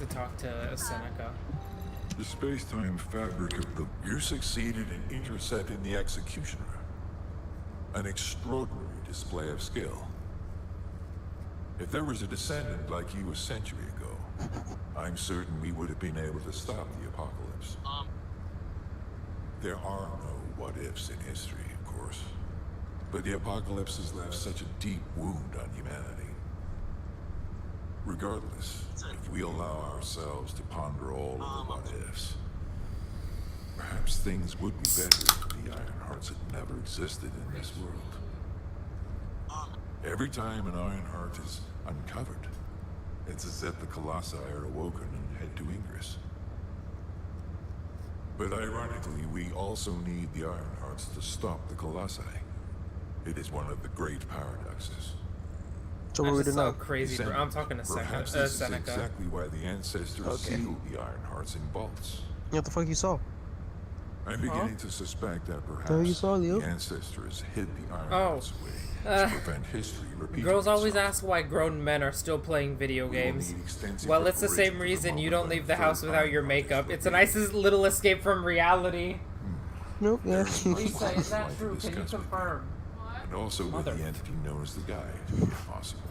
to talk to Seneca. The space-time fabric of the... You succeeded in intercepting the Executioner. An extraordinary display of skill. If there was a Descendant like you a century ago, I'm certain we would have been able to stop the apocalypse. There are no what-ifs in history, of course. But the apocalypse has left such a deep wound on humanity. Regardless, if we allow ourselves to ponder all of the what-ifs, perhaps things would be better if the Ironhearts had never existed in this world. Every time an Ironheart is uncovered, it's as if the Colossi are awoken and head to Ingress. But ironically, we also need the Ironhearts to stop the Colossi. It is one of the great paradoxes. So what we do now? Crazy, bro. I'm talking to Perhaps this is Seneca. exactly why the ancestors sealed the Ironhearts in vaults. What the fuck you saw? I'm beginning to suspect that perhaps you saw, Leo? the ancestors hid the Ironhearts away to prevent history repeating Girls always itself. ask why grown men are still playing video We will games. need extensive Well, it's the preparation same for reason you moment don't when leave the third house without your Ironheart is makeup. It's a revealed. nice little escape from reality. Nope, yeah. Lisa, is that Like true? this Can you discuss with confirm? And also with Mother. the entity known as the Guide, if possible.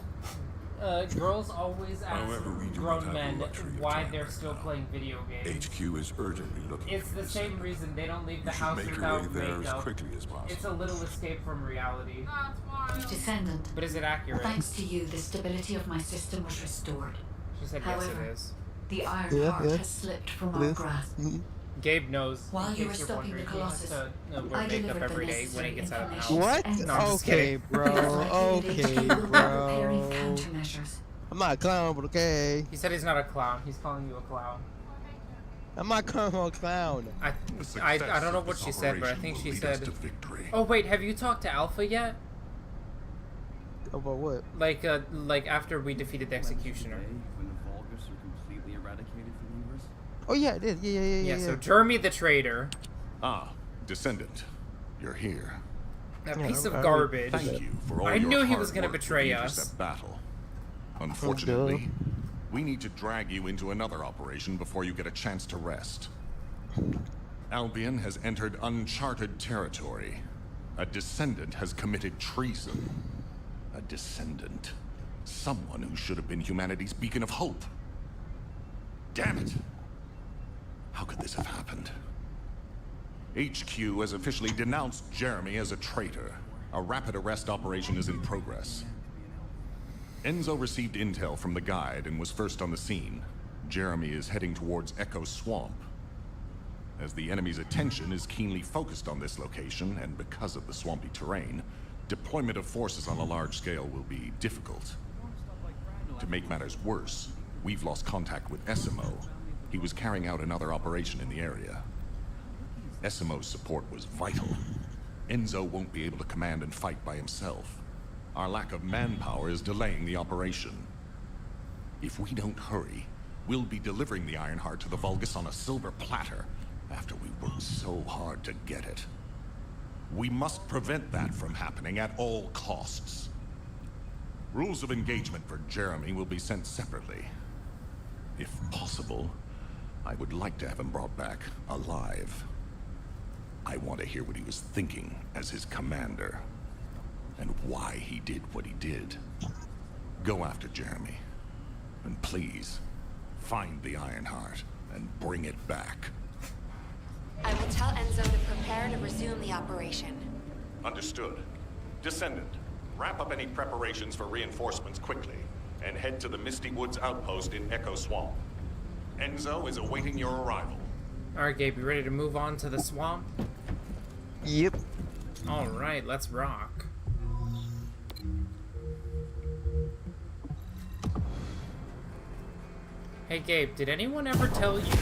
Girls always ask However, we do not grown have the men luxury of why time they're right still now. playing video games. HQ is urgently looking It's for the this same center. reason they don't leave the You should house make your way without there as makeup. quickly as possible. It's a little escape from reality. Descendant, But is it accurate? thanks to you, the stability of my system was restored. She said yes, However, it is. The Iron Yeah, Heart yeah. has slipped from It our is. grasp. Gabe knows. While in you case were you're stopping the wondering, he has Colossus, to wear I makeup delivered every the day when he necessary gets out of the house. information. What? And No, I'm just Okay, kidding. bro. Okay, We will be preparing bro. countermeasures. I'm not a clown, but okay. He said he's not a clown. He's calling you a clown. I'm not calling him a clown. I don't know what she said, but I think she said. Victory. Oh wait, have you talked to Alpha yet? About what? Like after we defeated the Executioner. When the Vulgus are completely eradicated from the universe? Oh yeah, it is. Yeah. Yeah. So Jeremy the traitor, Ah, Descendant, you're here. that Yeah, piece of I- garbage. Thank you for all I your knew he hard was gonna work betray to us. intercept battle. Unfortunately, we need to drag you into another operation before you get a chance to rest. Albion has entered uncharted territory. A Descendant has committed treason. A Descendant. Someone who should have been humanity's beacon of hope. Damn it! How could this have happened? HQ has officially denounced Jeremy as a traitor. A rapid arrest operation is in progress. Enzo received intel from the Guide and was first on the scene. Jeremy is heading towards Echo Swamp. As the enemy's attention is keenly focused on this location, and because of the swampy terrain, deployment of forces on a large scale will be difficult. To make matters worse, we've lost contact with Essimo. He was carrying out another operation in the area. Essimo's support was vital. Enzo won't be able to command and fight by himself. Our lack of manpower is delaying the operation. If we don't hurry, we'll be delivering the Ironheart to the Vulgus on a silver platter after we worked so hard to get it. We must prevent that from happening at all costs. Rules of engagement for Jeremy will be sent separately. If possible, I would like to have him brought back alive. I want to hear what he was thinking as his commander, and why he did what he did. Go after Jeremy, and please, find the Ironheart and bring it back. I will tell Enzo to prepare to resume the operation. Understood. Descendant, wrap up any preparations for reinforcements quickly, and head to the Misty Woods outpost in Echo Swamp. Enzo is awaiting your arrival. Alright, Gabe, you ready to move on to the swamp? Yep. Alright, let's rock. Hey Gabe, did anyone ever tell you?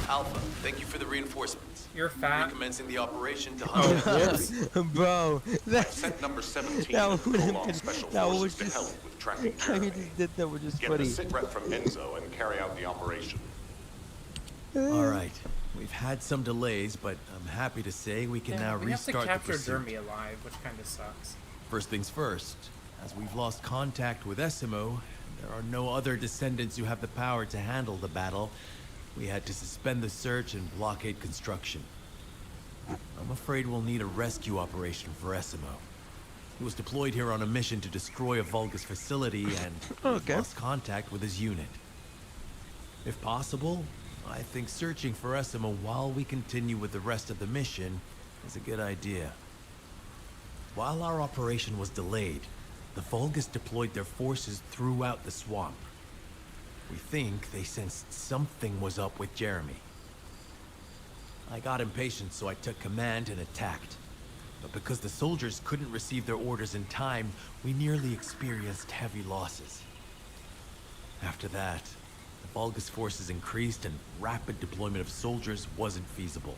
Alpha, thank you for the reinforcements. You're fat. Recommencing the operation to hunt Yes. Bro, I've that, sent number 17 that of the would have Prolonged been, Special that was Forces to just, help with tracking how you Jeremy. just did that was just Get funny. the sit rep from Enzo and carry out the operation. All right, We've had some delays, but I'm happy to say we can now we have to restart the capture pursuit. Jeremy alive, which kind of sucks. First things first, as we've lost contact with Essimo, there are no other descendants who have the power to handle the battle. We had to suspend the search and blockade construction. I'm afraid we'll need a rescue operation for Essimo. He was deployed here on a mission to destroy a Vulgus facility and we've lost contact with his unit. If possible, I think searching for Essimo while we continue with the rest of the mission is a good idea. While our operation was delayed, the Vulgus deployed their forces throughout the swamp. We think they sensed something was up with Jeremy. I got impatient, so I took command and attacked. But because the soldiers couldn't receive their orders in time, we nearly experienced heavy losses. After that, the Vulgus forces increased and rapid deployment of soldiers wasn't feasible.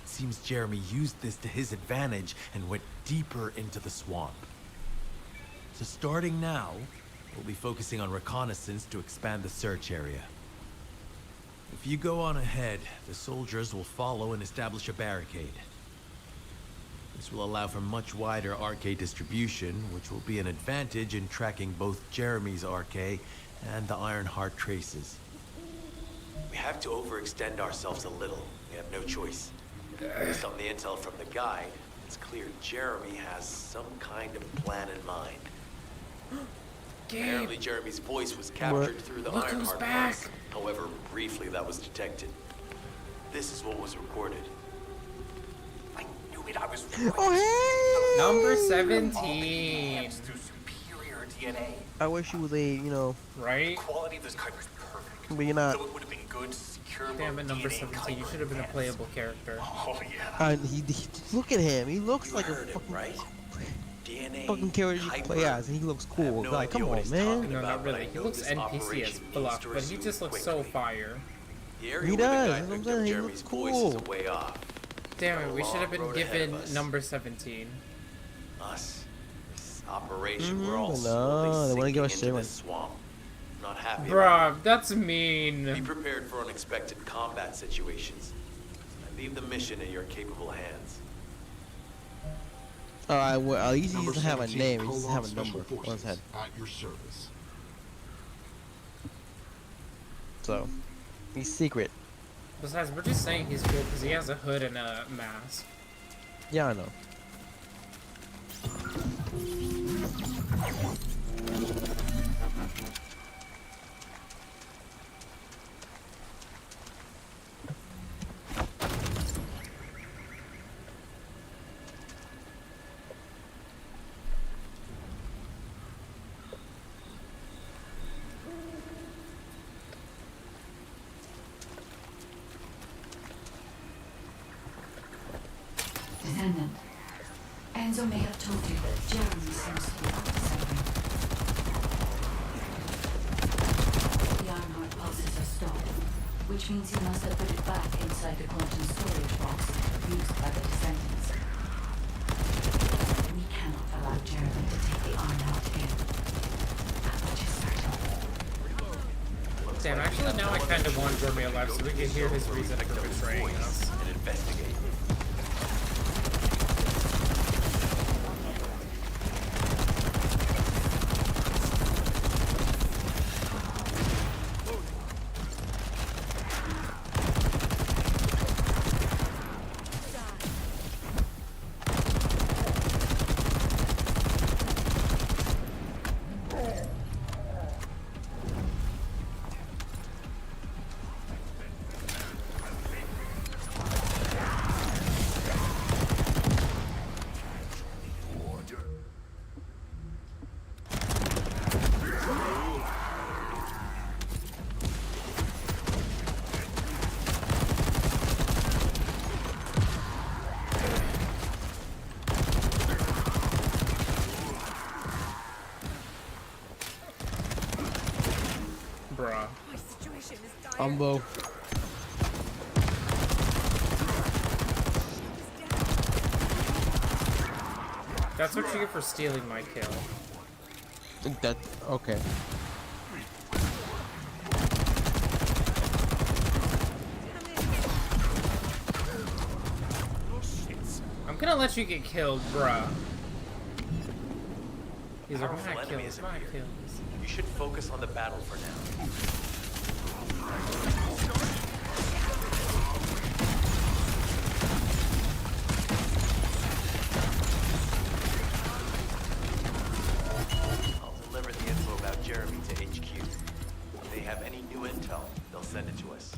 It seems Jeremy used this to his advantage and went deeper into the swamp. So starting now, we'll be focusing on reconnaissance to expand the search area. If you go on ahead, the soldiers will follow and establish a barricade. This will allow for much wider RK distribution, which will be an advantage in tracking both Jeremy's RK and the Ironheart traces. We have to overextend ourselves a little. We have no choice. Based on the intel from the guide, it's clear Jeremy has some kind of plan in mind. Apparently Jeremy's voice was captured through the Ironheart device. However, briefly that was detected. This is what was recorded. I knew it, I was right. Oh, hey! Number 17. Through superior DNA. I wish you was a, you know, Right? Quality of this kite was perfect. but you're not. So it would have been good, secure. Damn it, number 17. You should have been a playable character. Oh yeah. And he look at him. He looks like a fucking, right? DNA, fucking character you can play as, and he looks cool. no Like, idea come what on, he's man. talking No, about, not but really. I He know looks this NPC as operation fuck, needs to but he resume just looks so quickly. fire. The area He where the does, guy that's what I'm picked up saying, he Jeremy's looks voice cool. is a way off. Damn it, we Got a should have been long road ahead given of us. number 17. Us, this operation, we're all no, slowly they wanna give us sinking into Sharon. this swamp. Not happy about Bruh, that's it. Be mean. prepared for unexpected combat situations. I leave the mission in your capable hands. Alright, well, at least he Number doesn't have a 17, name. He just Prolonged have a number Special on his head. Forces, at your service. So, he's secret. Besides, we're just saying he's cool because he has a hood and a mask. Yeah, I know. Descendant. Enzo may have told you that Jeremy seems to be up to something. The Ironheart pulses are stopped, which means he must have put it back inside the quantum storage box used by the Descendants. We cannot allow Jeremy to take the Ironheart in. That much is certain. Damn, actually now I kind of want Jeremy alive so we can hear his reason for betraying us. And investigate. Bruh. Umbo. That's what you get for stealing my kill. That okay. gonna let you get killed, bruh. He's like, Powerful not enemies kills, not appear. kills. You should focus on the battle for now. I'll deliver the info about Jeremy to HQ. If they have any new intel, they'll send it to us.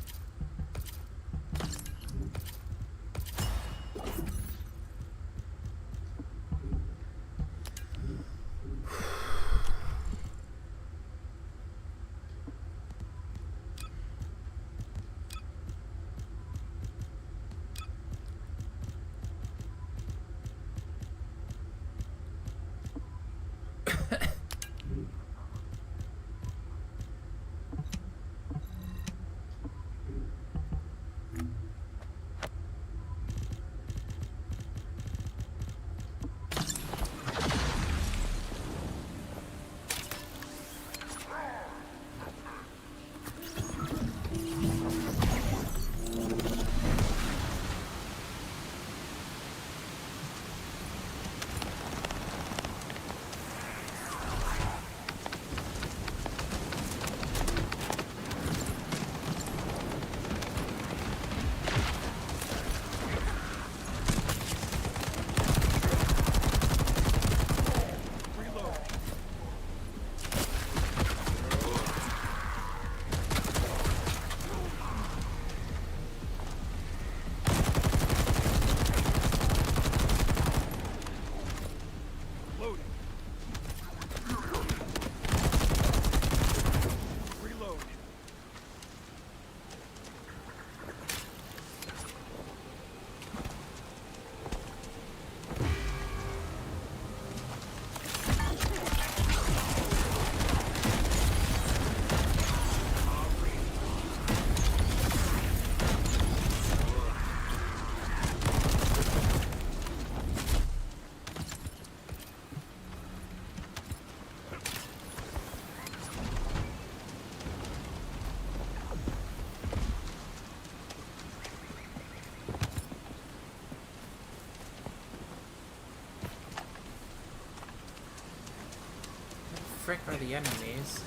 Frick are the enemies?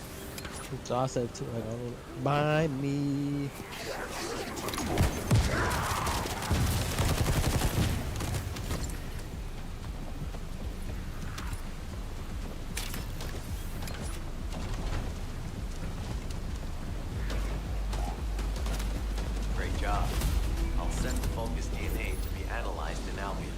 Josh said too, like, oh, by me. Great job. I'll send the Vulgus DNA to be analyzed in Albion.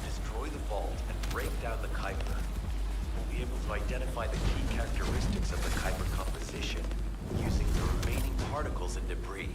Destroy the vault and break down the Kuiper. We'll be able to identify the key characteristics of the Kuiper composition using the remaining particles and debris.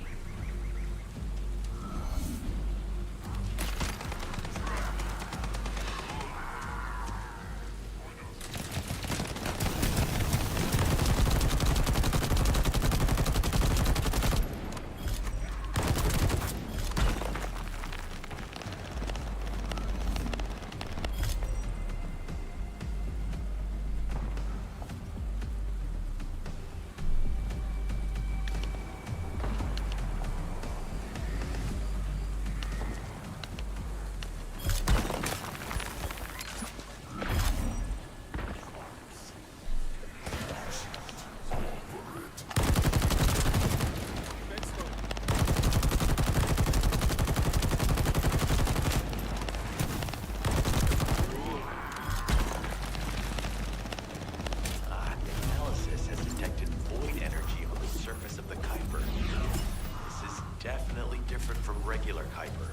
Analysis has detected void energy on the surface of the Kuiper. This is definitely different from regular Kuiper.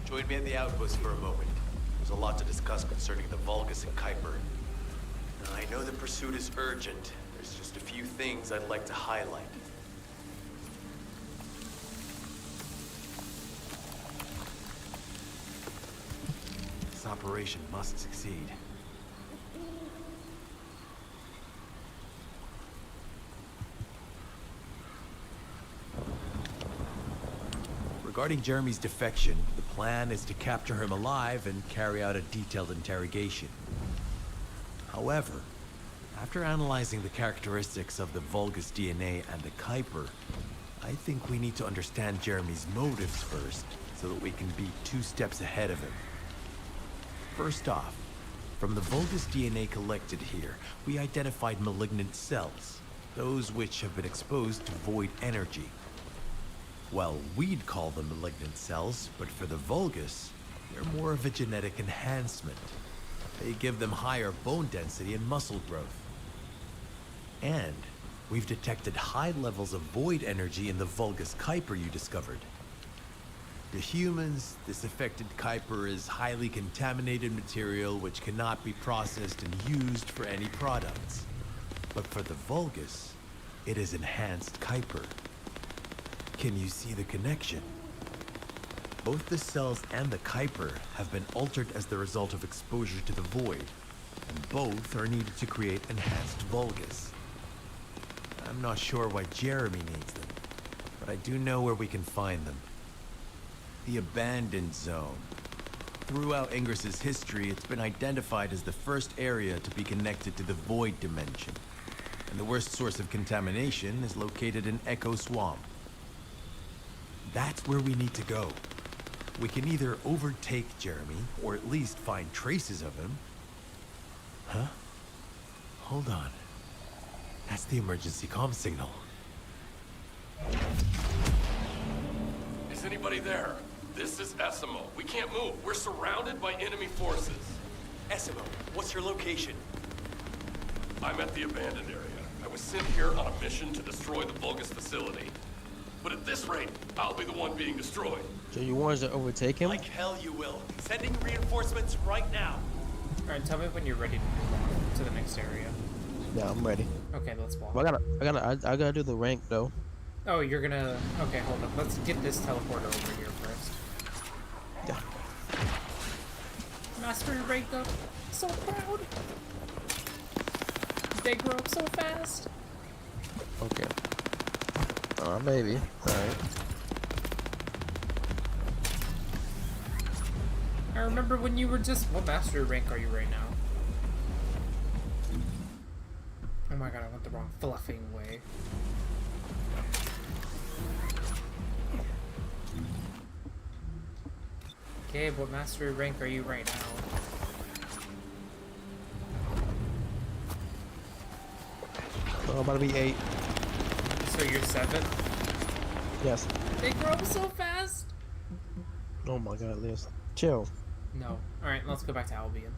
Join me at the outpost for a moment. There's a lot to discuss concerning the Vulgus and Kuiper. Now, I know the pursuit is urgent. There's just a few things I'd like to highlight. This operation must succeed. Regarding Jeremy's defection, the plan is to capture him alive and carry out a detailed interrogation. However, after analyzing the characteristics of the Vulgus DNA and the Kuiper, I think we need to understand Jeremy's motives first, so that we can be 2 steps ahead of him. First off, from the Vulgus DNA collected here, we identified malignant cells, those which have been exposed to void energy. Well, we'd call them malignant cells, but for the Vulgus, they're more of a genetic enhancement. They give them higher bone density and muscle growth. And we've detected high levels of void energy in the Vulgus Kuiper you discovered. To humans, this affected Kuiper is highly contaminated material which cannot be processed and used for any products. But for the Vulgus, it is enhanced Kuiper. Can you see the connection? Both the cells and the Kuiper have been altered as the result of exposure to the void, and both are needed to create enhanced Vulgus. I'm not sure why Jeremy needs them, but I do know where we can find them. The Abandoned Zone. Throughout Ingris's history, it's been identified as the first area to be connected to the Void Dimension, and the worst source of contamination is located in Echo Swamp. That's where we need to go. We can either overtake Jeremy, or at least find traces of him. Huh? Hold on. That's the emergency comm signal. Is anybody there? This is Essimo. We can't move. We're surrounded by enemy forces. Essimo, what's your location? I'm at the abandoned area. I was sent here on a mission to destroy the Vulgus facility. But at this rate, I'll be the one being destroyed. So you want us to overtake him? Like hell you will. Sending reinforcements right now. Alright, tell me when you're ready to move on to the next area. Yeah, I'm ready. Okay, let's walk. Well, I gotta do the rank though. Oh, you're gonna... Okay, hold up. Let's get this teleporter over here first. Yeah. Mastery rank up. So proud. They grow up so fast. Okay. Maybe. Alright. I remember when you were just... What mastery rank are you right now? Oh my god, I went the wrong fluffing way. Gabe, what mastery rank are you right now? So I'm about to be 8. So you're 7? Yes. They grow up so fast! Oh my god, Liz. Chill. No. Alright, let's go back to Albion.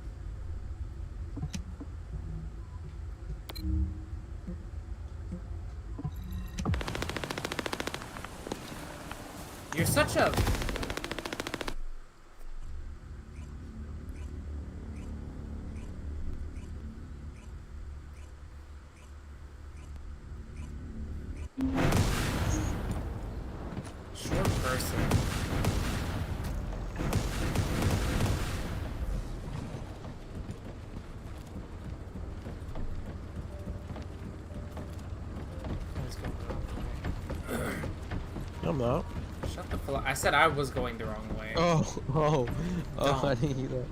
You're such a... short person. Let's go. I'm not. Shut the fuck up. I said I was going the wrong way. Oh, I didn't hear that.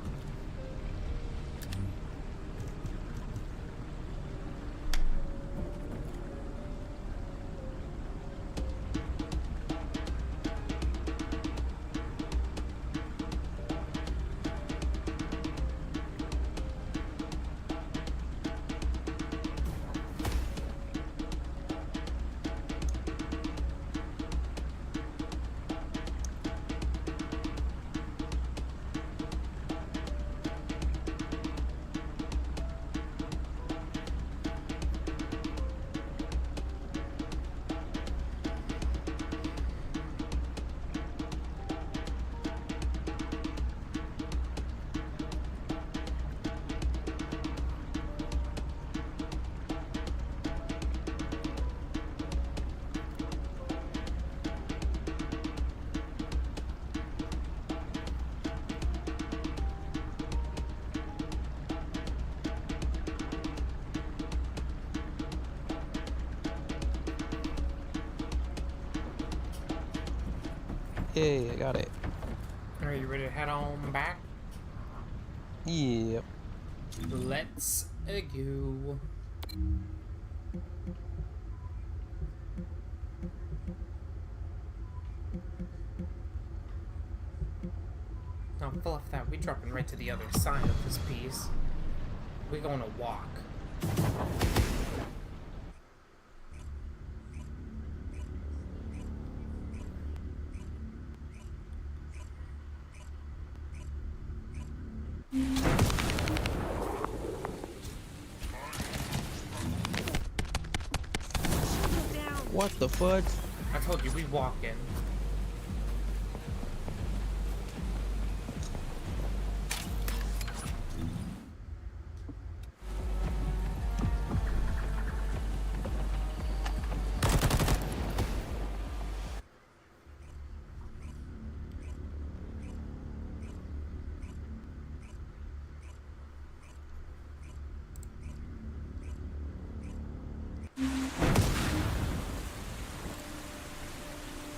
Yay, I got it. Are you ready to head on back? Yep. Let's go. No, full off that. We dropping right to the other side of this piece. We gonna walk. What the fudge? I told you we walking.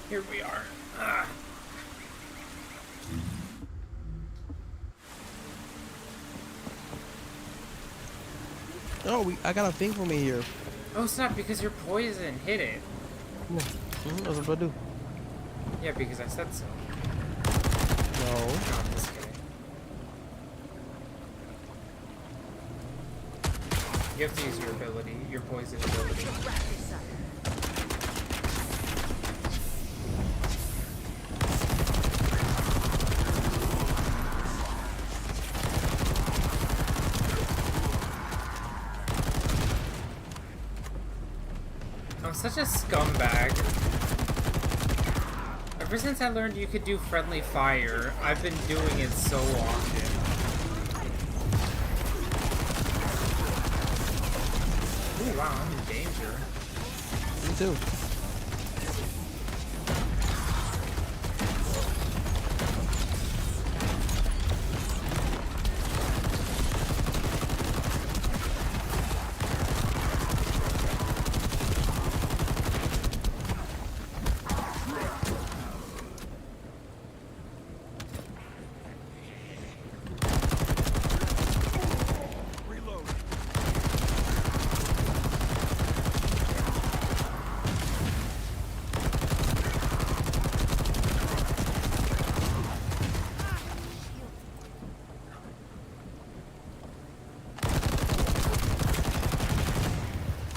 Here we are. Oh, I got a thing for me here. Oh, stop, because you're poisoned. Hit it. That's what I do. Yeah, because I said so. No. No, I'm just kidding. You have to use your ability, your poison ability. I'm such a scumbag. Ever since I learned you could do friendly fire, I've been doing it so often. Ooh, wow, I'm in danger. Me too.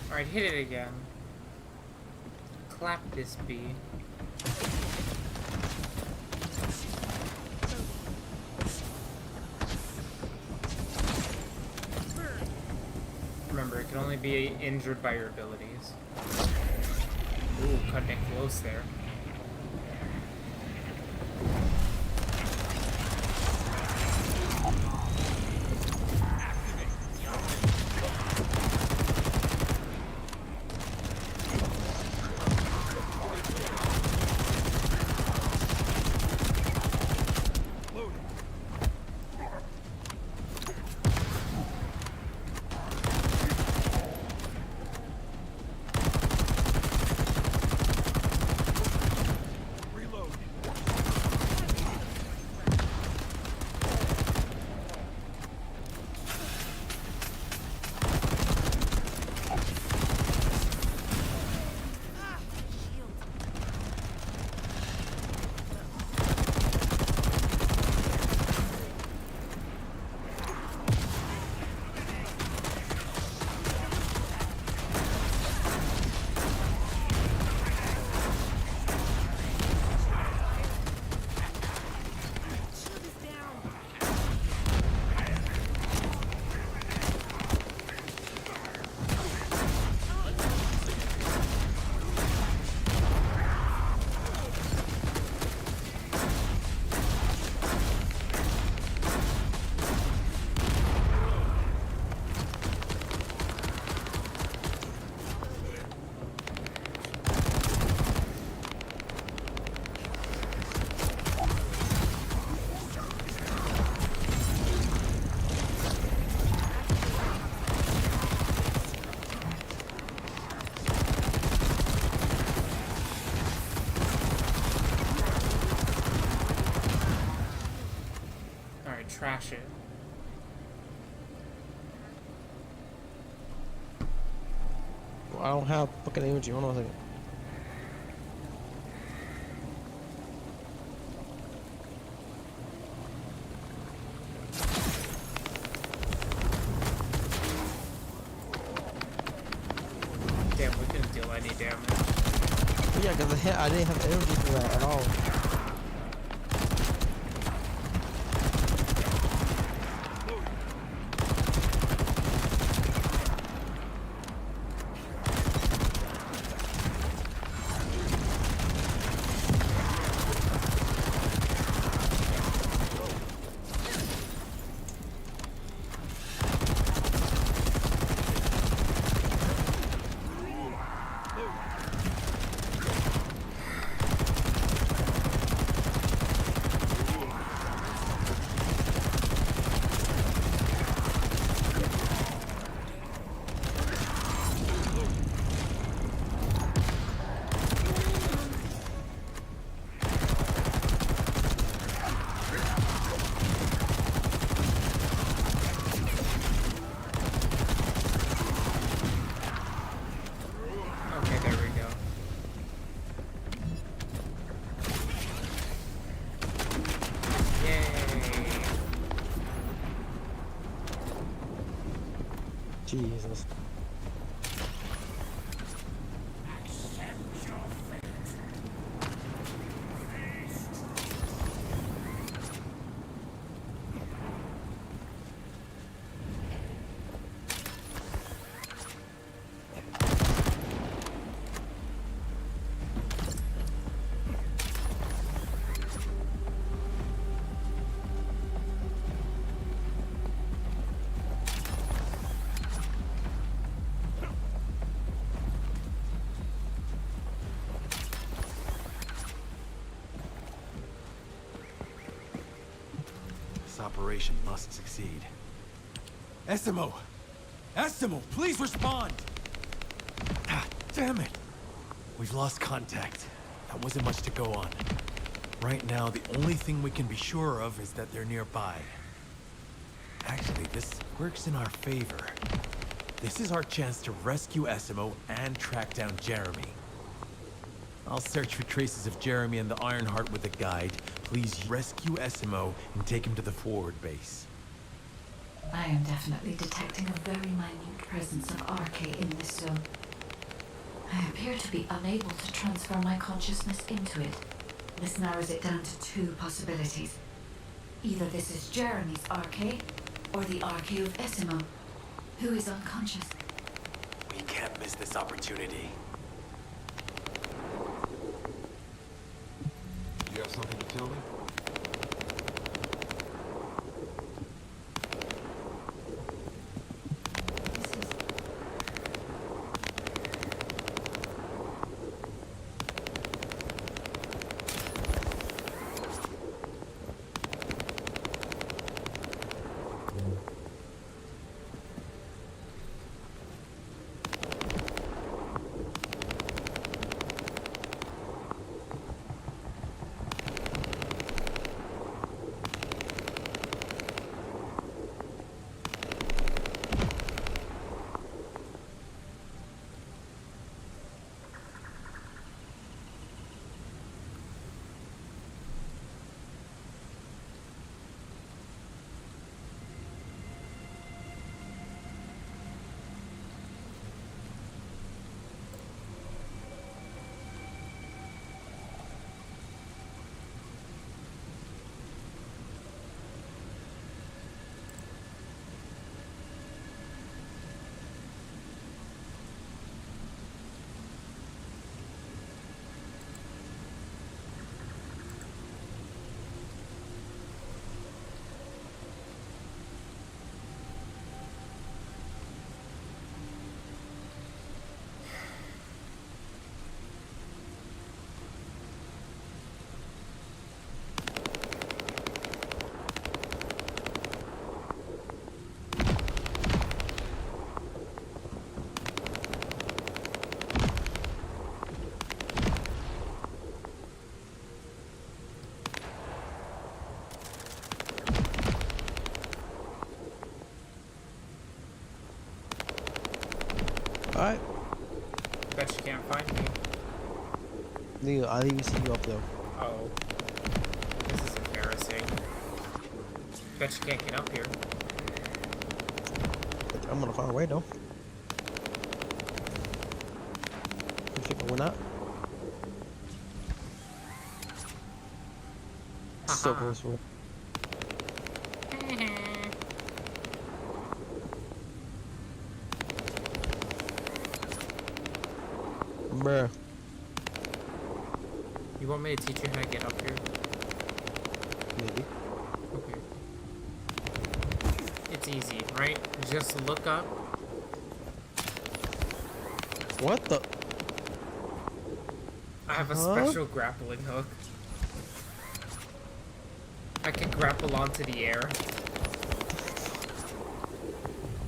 Alright, hit it again. Clap this bee. Remember, it can only be injured by your abilities. Ooh, cutting it close there. trash it. Well, I don't have fucking energy. Hold on a second. Damn, we couldn't deal any damage. Yeah, because I didn't have energy for that at all. Okay, there we go. Yay! Jesus. This operation must succeed. Essimo! Essimo, please respond! Ah, damn it! We've lost contact. That wasn't much to go on. Right now, the only thing we can be sure of is that they're nearby. Actually, this works in our favor. This is our chance to rescue Essimo and track down Jeremy. I'll search for traces of Jeremy and the Ironheart with a guide. Please rescue Essimo and take him to the forward base. I am definitely detecting a very minute presence of RK in this zone. I appear to be unable to transfer my consciousness into it. This narrows it down to two possibilities. Either this is Jeremy's RK, or the RK of Essimo, who is unconscious. We can't miss this opportunity. You have something to tell me? Neil, I didn't even see you up there. Oh. This is embarrassing. Bet you can't get up here. I'm gonna find a way though. You think I went up? So close for it. Bruh. You want me to teach you how to get up here? Maybe. Okay. It's easy, right? Just look up. What the? I have a special grappling hook. I can grapple onto the air.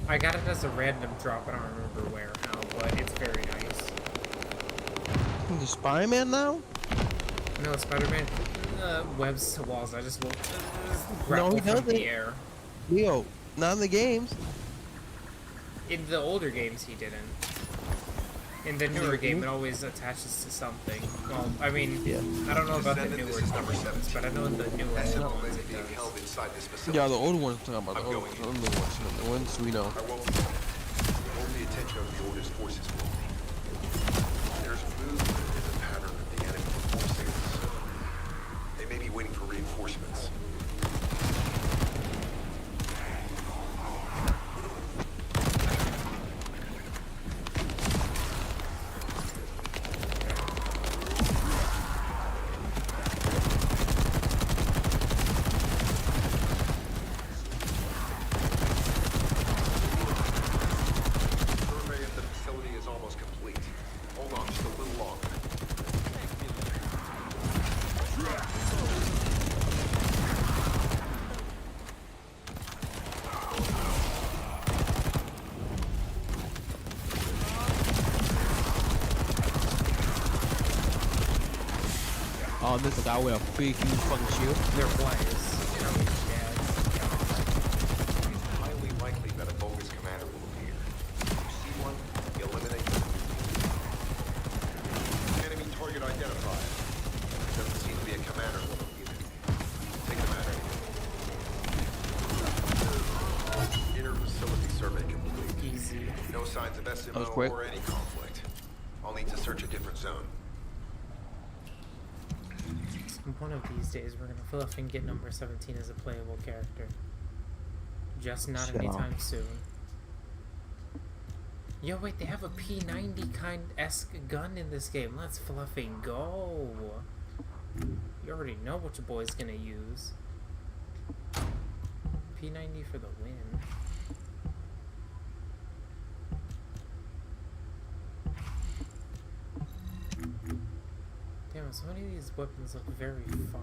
I got it as a random drop, I don't remember where how, but it's very nice. The Spider-Man now? No, Spider-Man webs to walls. I just will grapple he from doesn't. the air. Leo, not in the games. In the older games, he didn't. In the newer game, it always attaches to something. Well, I mean, I don't know about the newer ones, but I know in the newer ones it does. Yeah, the older ones I'm talking about. The older ones. The ones we know. I won't hold the attention of the Order's forces for me. There's movement in the pattern of the enemy forces. They may be waiting for reinforcements. Oh, this guy with a big, huge fucking shield. They're players. You know, Highly likely that a bogus commander will appear. You see one, eliminate them. Enemy target identified. Doesn't seem to be a commander located. Take them out. Inner facility survey complete. Easy. No signs of SMO or any conflict. I'll need to search a different zone. One of these days, we're gonna feel if we can get number 17 as a playable character. Just not anytime soon. Yo, wait, they have a P90 kind-esque gun in this game. Let's fluffing go. You already know what your boy's gonna use. P90 for the win. Damn, so many of these weapons look very fun.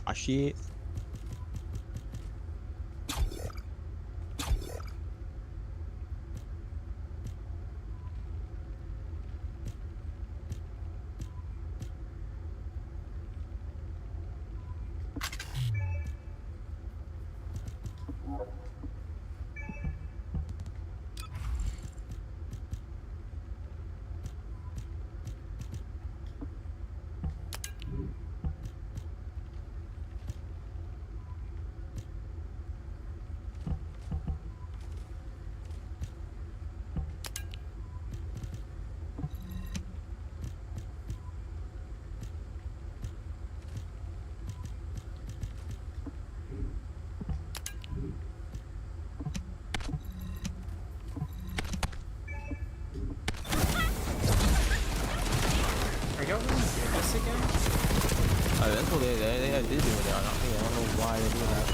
Ah, shit. again? That's what they did do it. I don't know why they do that.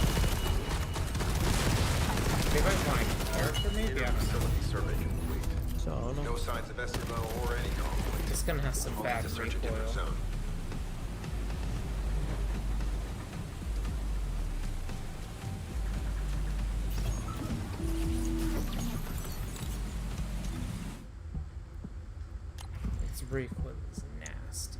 They might find a character, maybe? I don't know. Facility survey complete. So, I don't know. No signs of SMO or any conflict. It's gonna have some We'll bad need to search a different recoil. zone. Its recoil is nasty.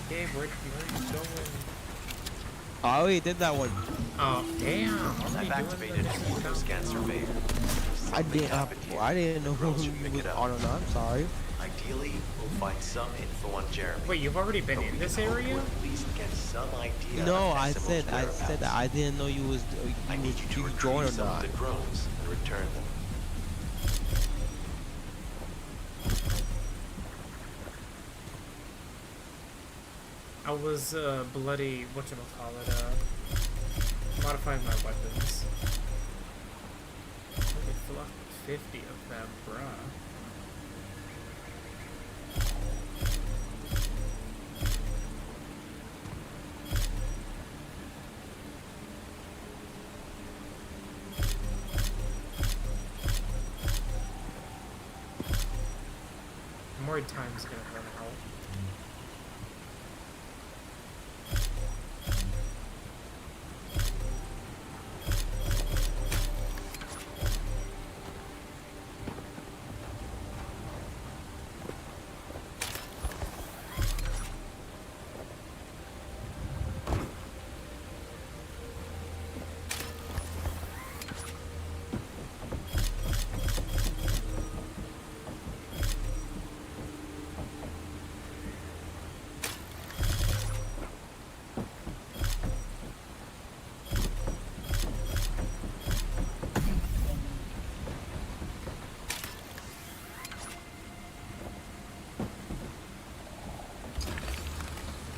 Gabe, where are you going? I already did that one. Oh, damn. I've activated an ortho scan surveyor. I didn't know who was on or not. I'm sorry. Ideally, we'll find some info on Jeremy. Wait, you've already been in this area? At least get some idea. No, of I SMO's said whereabouts. that I didn't know you was I need you to joined retrieve or some of not. the drones and return them. I was bloody, whatchamacallit, modifying my weapons. They flocked 50 of them, bruh. More time's gonna run out.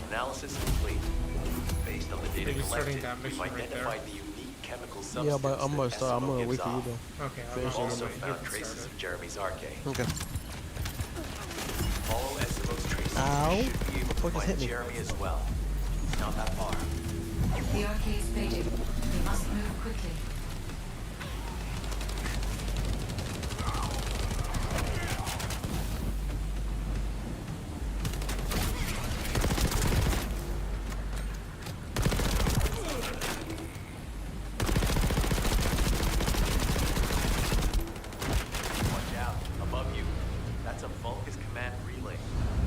Analysis complete. Based on the data Are you starting collected, that we've mission right identified there? the unique chemical substance Yeah, but I'm gonna that start. I'm SMO gonna gives wait for you off. though. Okay, We've I'll also wait. You found can traces start of Jeremy's arcade. Okay. Follow SMO's traces. Ow. You should be able to What just hit find me? Jeremy as well. It's not that far. The arcade's fading. We must move quickly. Watch out. Above you. That's a Vulcus command relay.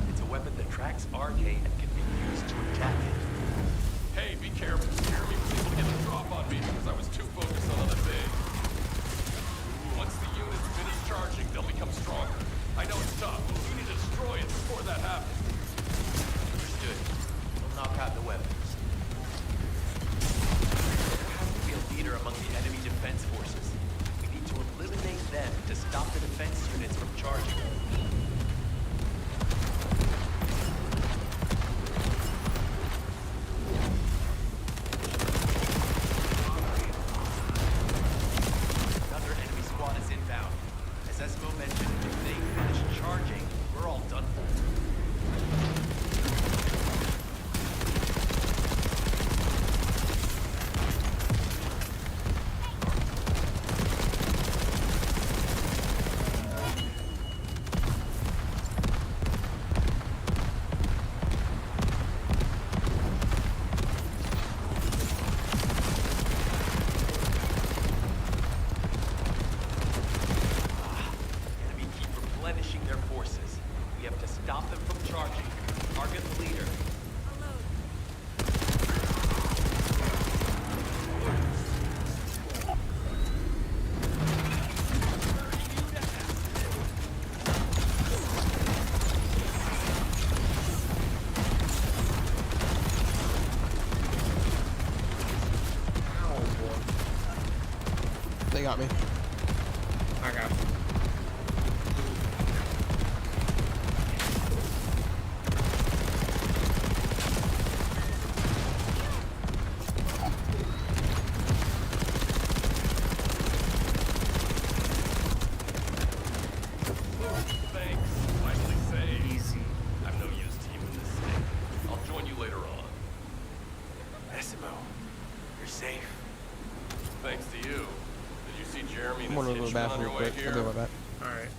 It's a weapon that tracks arcade and can be used to attack it. Hey, be careful. Jeremy was able to get a drop on me because I was too focused got me. I got you. Thanks. Nicely saved. Easy. I'm no use to you in this state. I'll join you later on. Essimo, you're safe. Thanks to you. Did you see Jeremy and I'm his gonna go to the henchmen on bathroom your real way quick. here? I'll be right back. Alright.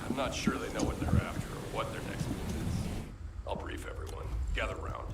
I'm not sure they know what they're after or what their next move is. I'll brief everyone. Gather round.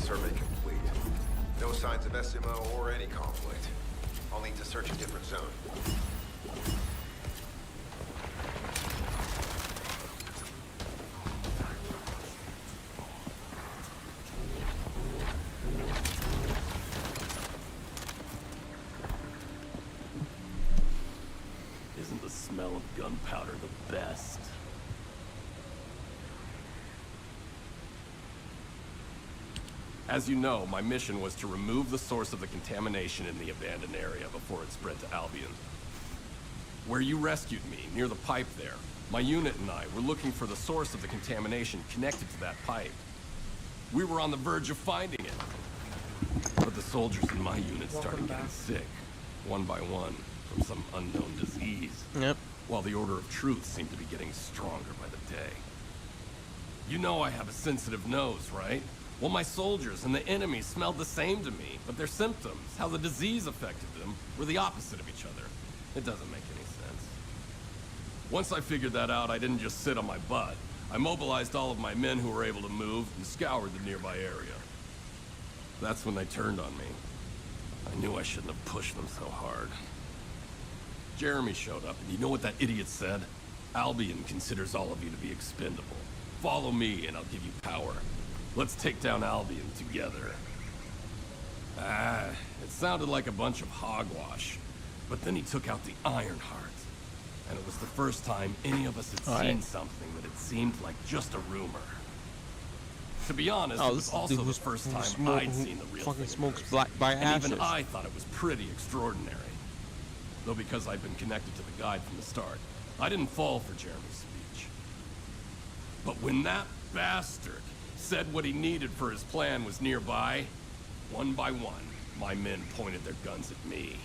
survey complete. No signs of SMO or any conflict. I'll need to search a different zone. Isn't the smell of gunpowder the best? As you know, my mission was to remove the source of the contamination in the abandoned area before it spread to Albion. Where you rescued me, near the pipe there, my unit and I were looking for the source of the contamination connected to that pipe. We were on the verge of finding it. But the soldiers in my unit started getting sick, one by one, from some unknown disease. Yep. While the Order of Truth seemed to be getting stronger by the day. You know I have a sensitive nose, right? Well, my soldiers and the enemy smelled the same to me, but their symptoms, how the disease affected them, were the opposite of each other. It doesn't make any sense. Once I figured that out, I didn't just sit on my butt. I mobilized all of my men who were able to move and scoured the nearby area. That's when they turned on me. I knew I shouldn't have pushed them so hard. Jeremy showed up, and you know what that idiot said? Albion considers all of you to be expendable. Follow me, and I'll give you power. Let's take down Albion together. It sounded like a bunch of hogwash. But then he took out the Ironheart. And it was the first time any of us had seen something that had seemed like just a rumor. To be honest, it was also the first time I'd seen the real thing. Fucking smokes black by ashes. And even I thought it was pretty extraordinary. Though because I'd been connected to the guide from the start, I didn't fall for Jeremy's speech. But when that bastard said what he needed for his plan was nearby, one by one, my men pointed their guns at me.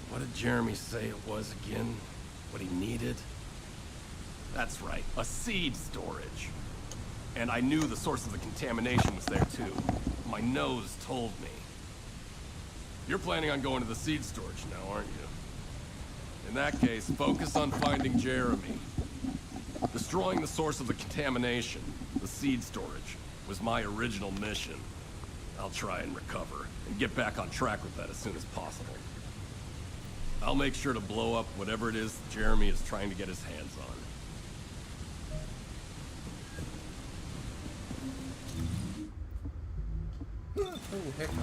What did Jeremy say it was again? What he needed? That's right, a seed storage. And I knew the source of the contamination was there too. My nose told me. You're planning on going to the seed storage now, aren't you? In that case, focus on finding Jeremy. Destroying the source of the contamination, the seed storage, was my original mission. I'll try and recover, and get back on track with that as soon as possible. I'll make sure to blow up whatever it is that Jeremy is trying to get his hands on. Oh, hiccup.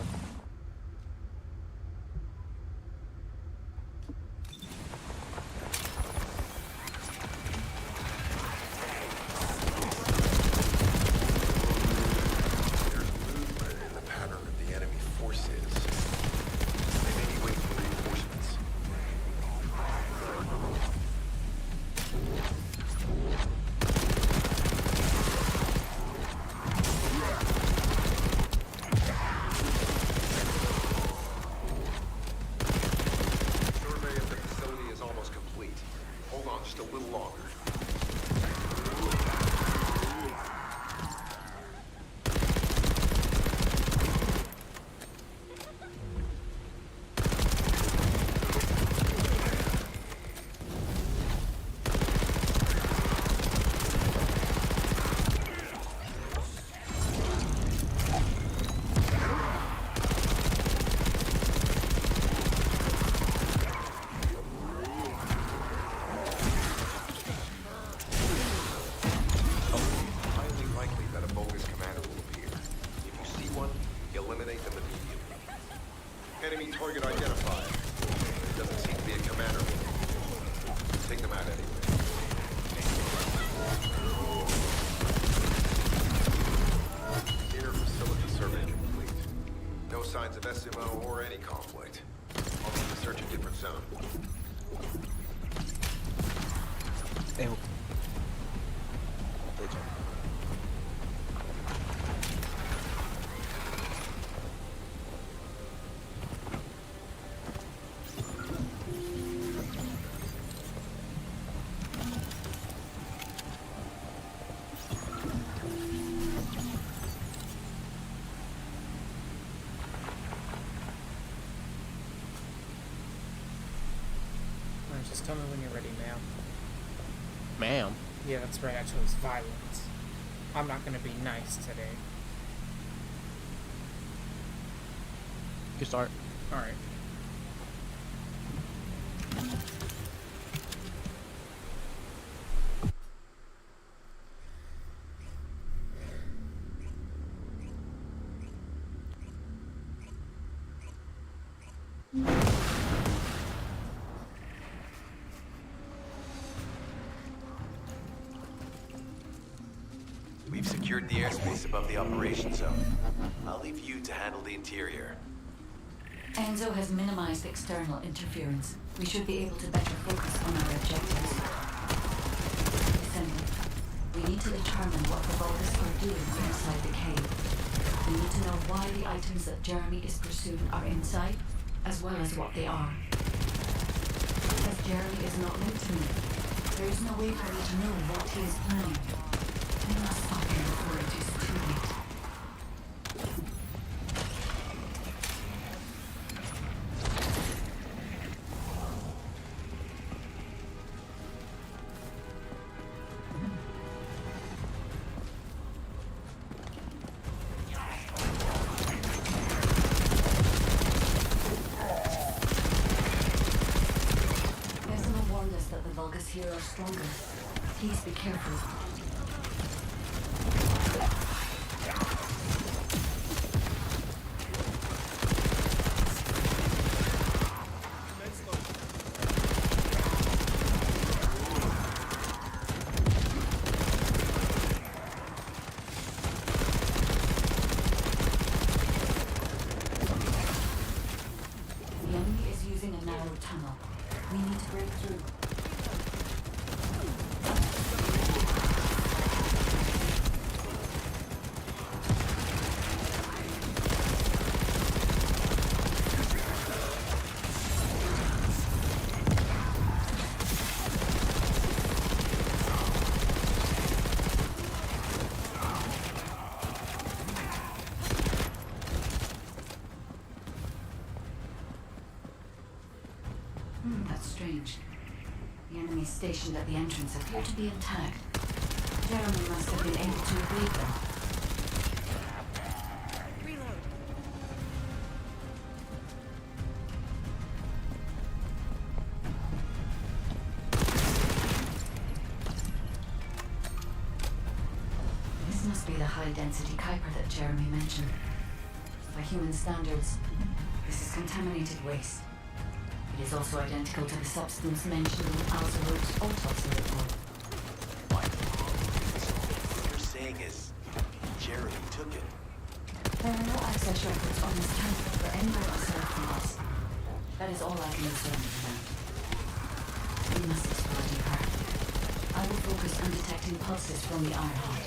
Enemy target identified. There doesn't seem to be a commander. Take them out anyway. Inner facility survey complete. No signs of SMO or any conflict. I'll need to search a different zone. Ew. Just tell me when you're ready, ma'am. Ma'am? Yeah, that's right, I chose violence. I'm not gonna be nice today. You can start. Alright. We've secured the airspace above the operation zone. I'll leave you to handle the interior. Enzo has minimized external interference. We should be able to better focus on our objectives. Descendant, we need to determine what the Vulgus are doing inside the cave. We need to know why the items that Jeremy is pursuing are inside, as well as what they are. As Jeremy is not linked to me, there is no way for me to know what he is planning. We must stop him before it is too late. Desmond warned us that the Vulgus here are stronger. Please be careful. The enemy is using a narrow tunnel. We need to break through. That's strange. The enemies stationed at the entrance appear to be intact. Jeremy must have been able to evade them. Reload. This must be the high-density Kuiper that Jeremy mentioned. By human standards, this is contaminated waste. It is also identical to the substance mentioned in AlphaRex autopsy report. What you're saying is Jeremy took it. There are no access records on this transfer for anyone aside from us. That is all I can discern for now. We must explore deeper. I will focus on detecting pulses from the iron heart.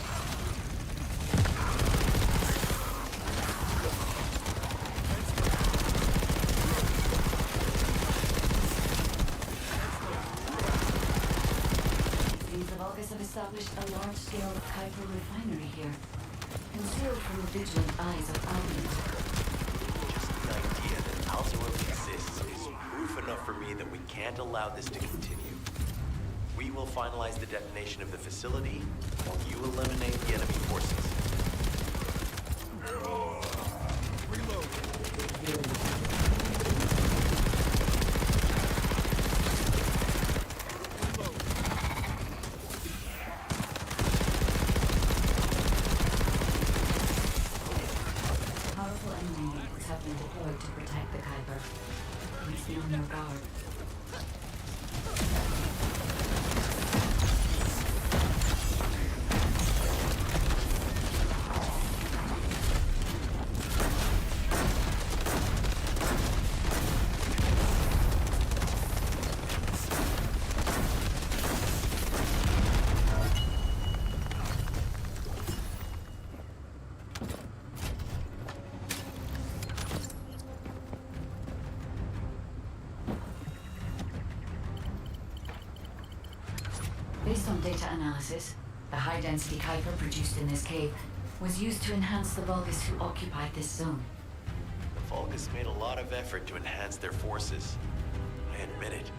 Have established a large-scale Kuiper refinery here, concealed from the vigilant eyes of Albion. Just the idea that AlphaRex exists is proof enough for me that we can't allow this to continue. We will finalize the detonation of the facility while you eliminate the enemy forces. Powerful enemy units have been deployed to protect the Kuiper. Please be on your guard. Based on data analysis, the high-density Kuiper produced in this cave was used to enhance the Vulgus who occupied this zone. The Vulgus made a lot of effort to enhance their forces. I admit it.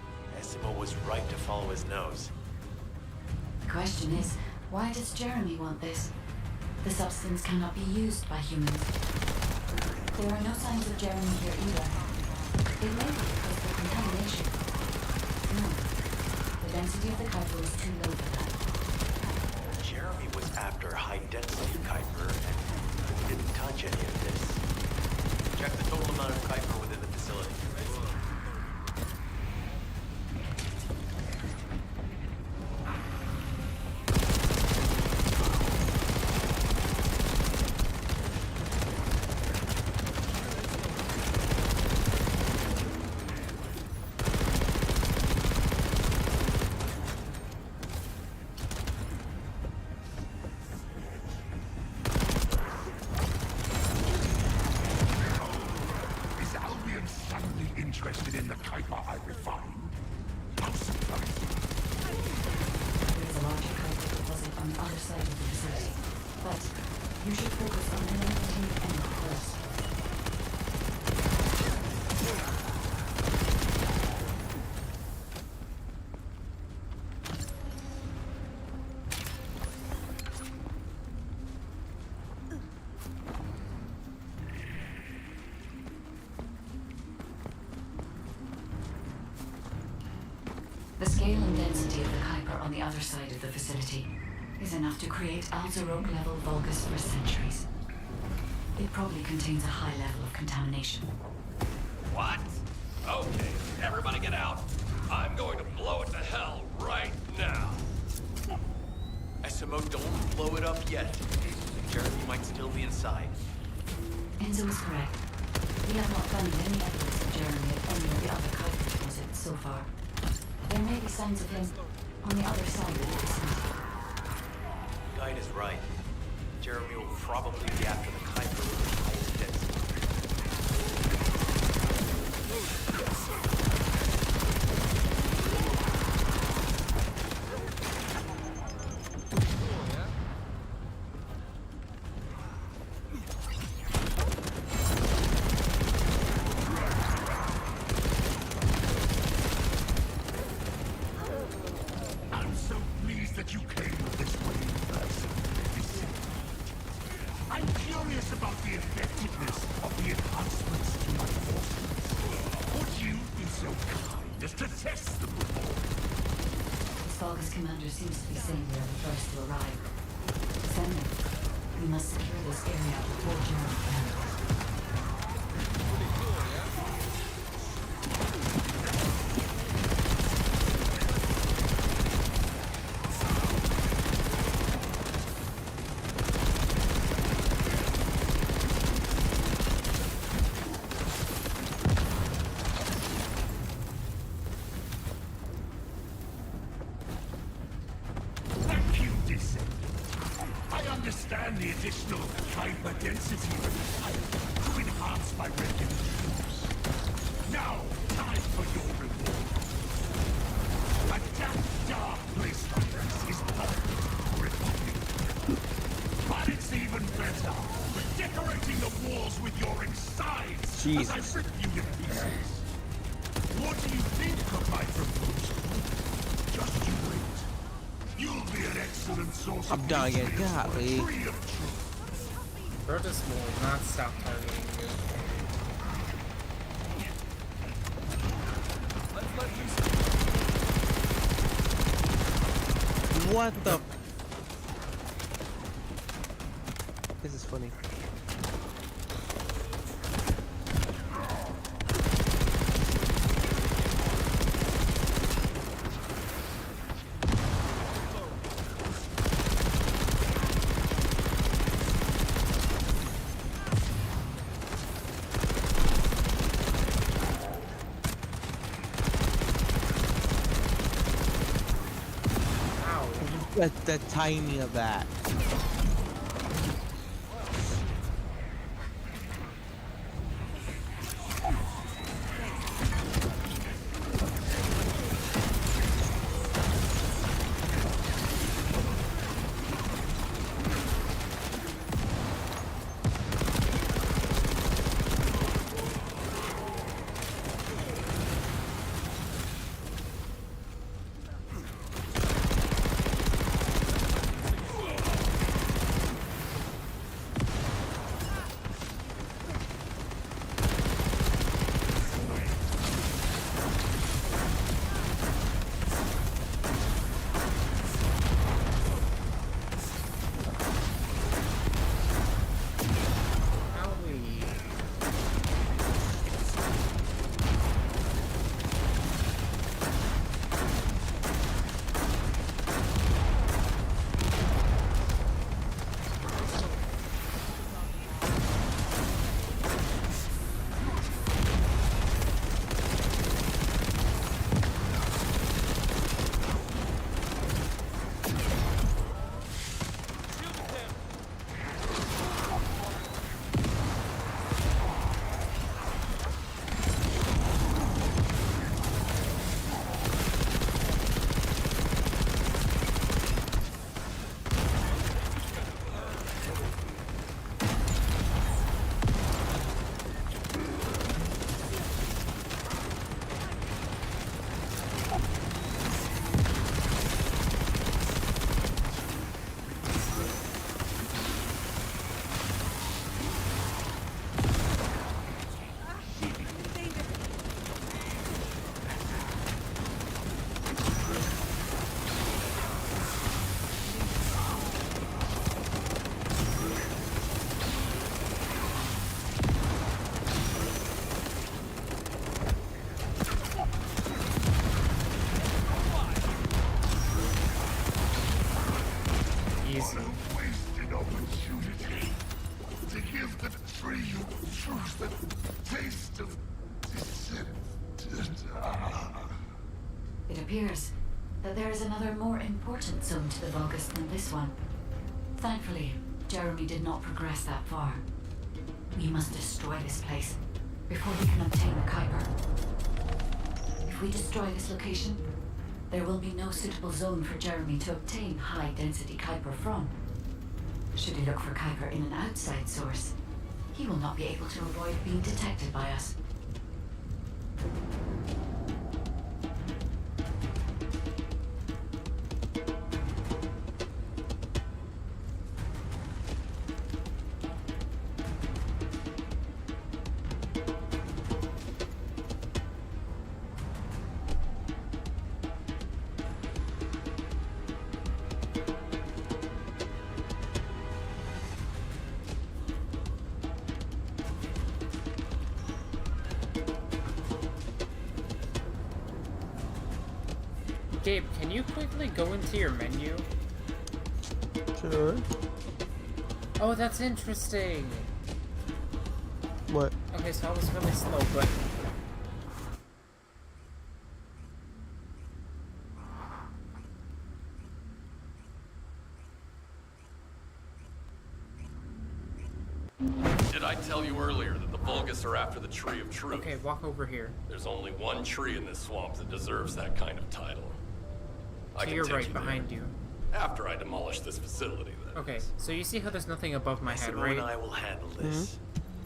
Essimo was right to follow his nose. The question is, why does Jeremy want this? The substance cannot be used by humans. There are no signs of Jeremy here either. It may be because of the contamination. No. The density of the Kuiper is too low for that. Jeremy was after high-density Kuiper, and we didn't touch any of this. Check the total amount of Kuiper within the facility. Interested in the Kuiper I refined? How surprising. There's a larger Kuiper deposit on the other side of the facility. But you should focus on eliminating the enemy first. The scale and density of the Kuiper on the other side of the facility is enough to create Alzarok-level Vulgus for centuries. It probably contains a high level of contamination. What? Okay, everybody get out. I'm going to blow it to hell right now. SMO, don't blow it up yet. Jeremy might still be inside. Enzo is correct. We have not found any evidence of Jeremy at any of the other Kuiper deposits so far. There may be signs of him on the other side of the facility. Guide is right. Jeremy will probably be after the Kuiper with the highest density. I'm so pleased that you came this way first. I'm curious about the effectiveness of the enhancements to my forces. Would you be so kind as to test them before? The Vulgus commander seems to be saying we are the first to arrive. Descendant, we must secure this area before Jeremy can. Thank you, Descendant. I understand the additional Kuiper density required to enhance my regulations. Now, time for your reward. A damp, dark place like this is perfect for refining. But it's even better for decorating the walls with your insides as I rip you to pieces. What do you think of my proposal? Just you wait. You'll be an excellent source of dying, nutrients for a golly. tree of truth. Protoss will not stop targeting you. What the? This is funny. The tiny of that. appears that there is another more important zone to the Vulgus than this one. Thankfully, Jeremy did not progress that far. We must destroy this place before we can obtain a Kuiper. If we destroy this location, there will be no suitable zone for Jeremy to obtain high-density Kuiper from. Should he look for Kuiper in an outside source, he will not be able to avoid being detected by us. Gabe, can you quickly go into your menu? Sure. Oh, that's interesting. What? Okay, so I was really slow, but... Did I tell you earlier that the Vulgus are after the Tree of Truth? Okay, walk over here. There's only one tree in this swamp that deserves that kind of title. To your right, behind you. After I demolish this facility, then. Okay, so you see how there's nothing above my head, right? and I will handle this.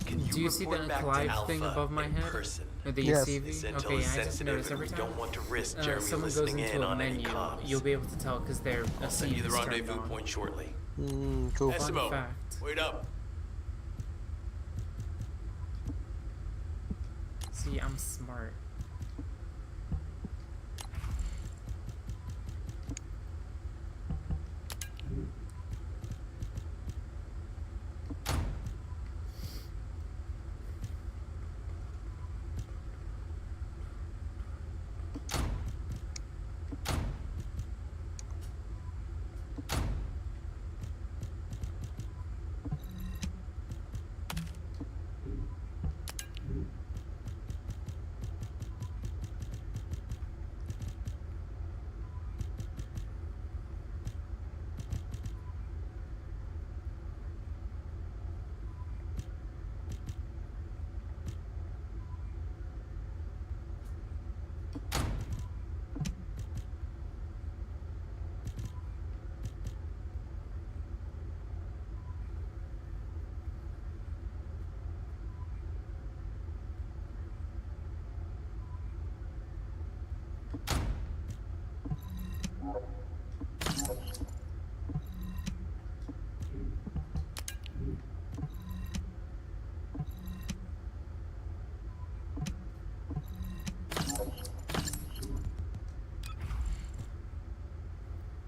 Do you see the Clive thing above my head? Or the UCV? Okay, I just noticed every time don't want to risk Jeremy someone goes listening into in a on any menu, comms. you'll be able to tell because they're I'll send you the rendezvous point shortly. Cool. Essimo, Fun fact. wait up. See, I'm smart.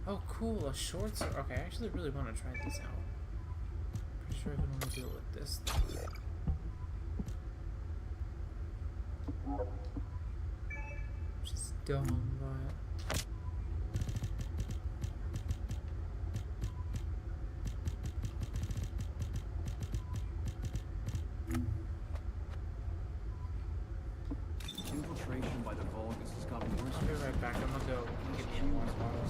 Oh, cool, a short sword. Okay, I actually really want to try this out. Pretty sure I can only deal with this. Which is dumb, but... Infiltration by the Vulgus has gotten worse. I'll be right back. I'm gonna go get me a water bottle.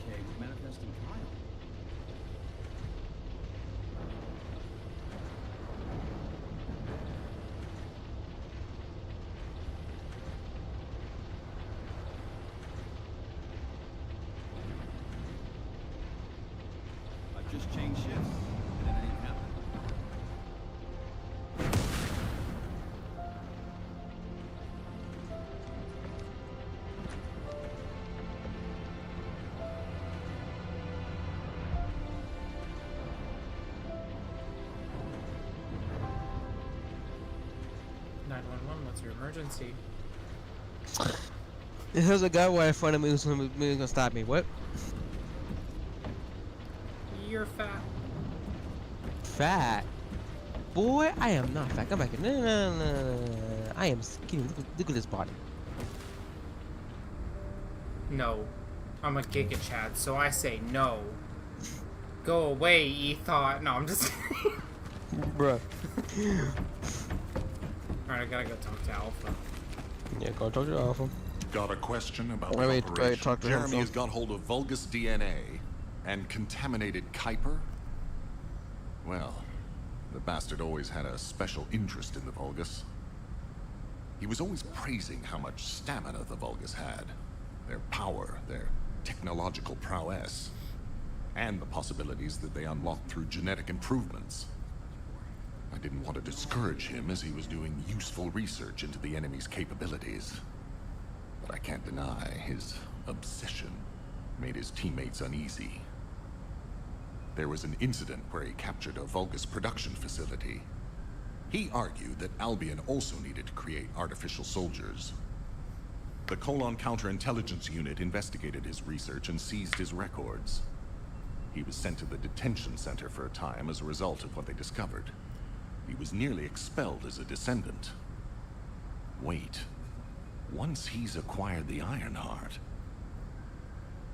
was manifesting Kyle. I've just changed shifts, and then it ain't happening. What's your emergency? There's a guy right in front of me who's gonna stop me. What? You're fat. Fat? Boy, I am not fat. Come back here. No. I am skinny. Look at this body. No. I'm a Giga Chad, so I say no. Go away, E-Thought. No, I'm just kidding. Bruh. Alright, I gotta go talk to Alpha. Yeah, go talk to Alpha. Got a question about Wait, the operation? talk to him, Jeremy has got hold of Vulgus DNA and contaminated Kuiper? Well, the bastard always had a special interest in the Vulgus. He was always praising how much stamina the Vulgus had, their power, their technological prowess, and the possibilities that they unlocked through genetic improvements. I didn't want to discourage him as he was doing useful research into the enemy's capabilities. But I can't deny his obsession made his teammates uneasy. There was an incident where he captured a Vulgus production facility. He argued that Albion also needed to create artificial soldiers. The Colon Counterintelligence Unit investigated his research and seized his records. He was sent to the detention center for a time as a result of what they discovered. He was nearly expelled as a Descendant. Wait. Once he's acquired the Ironheart,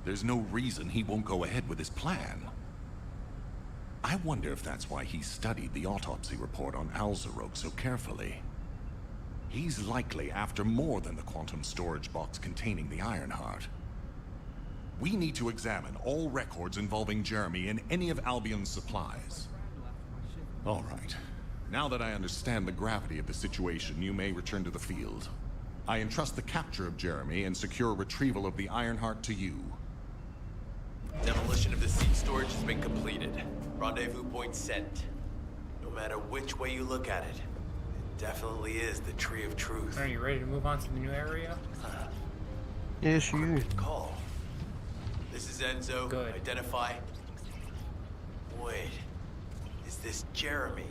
there's no reason he won't go ahead with his plan. I wonder if that's why he studied the autopsy report on Alzarok so carefully. He's likely after more than the quantum storage box containing the Ironheart. We need to examine all records involving Jeremy and any of Albion's supplies. All right. Now that I understand the gravity of the situation, you may return to the field. I entrust the capture of Jeremy and secure retrieval of the Ironheart to you. Demolition of the seed storage has been completed. Rendezvous point set. No matter which way you look at it, it definitely is the Tree of Truth. Are you ready to move on to the new area? Yes, you. Good call. This is Enzo. Good. Identify. Wait. Is this Jeremy?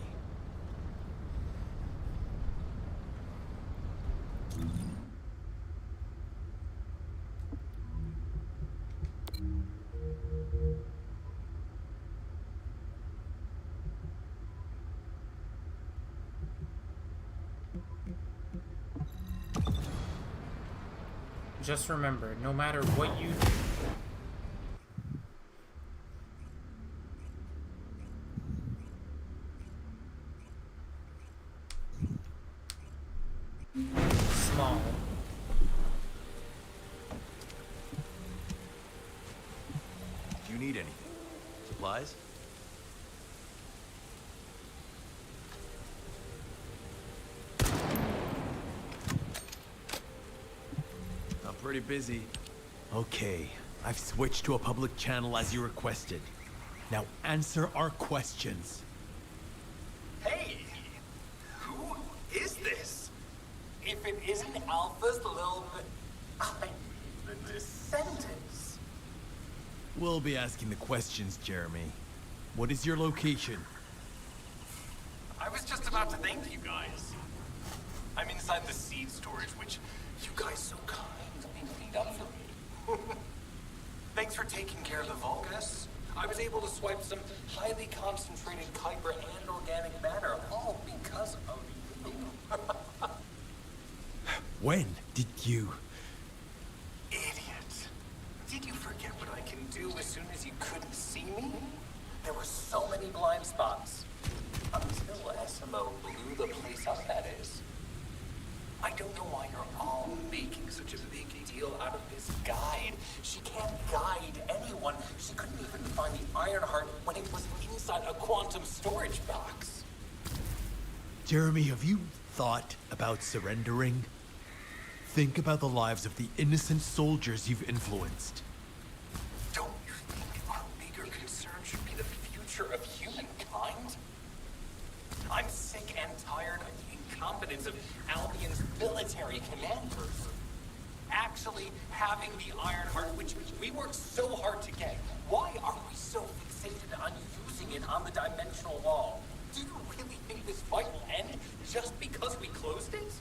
Just remember, no matter what you do, small. Do you need anything? Supplies? I'm pretty busy. Okay, I've switched to a public channel as you requested. Now answer our questions. Hey! Who is this? If it isn't Alpha's little... the Descendants. We'll be asking the questions, Jeremy. What is your location? I was just about to thank you guys. I'm inside the seed storage, which you guys so kindly cleaned up for me. Thanks for taking care of the Vulgus. I was able to swipe some highly concentrated Kuiper and organic matter, all because of you. When did you... Idiot. Did you forget what I can do as soon as you couldn't see me? There were so many blind spots. Until SMO blew the place up, that is. I don't know why you're all making such a big deal out of this guide? She can't guide anyone. She couldn't even find the Ironheart when it was inside a quantum storage box. Jeremy, have you thought about surrendering? Think about the lives of the innocent soldiers you've influenced. Don't you think our bigger concern should be the future of humankind? I'm sick and tired of the incompetence of Albion's military commanders. Actually having the Ironheart, which we worked so hard to get, why are we so fixated on using it on the dimensional wall? Do you really think this fight will end just because we closed it?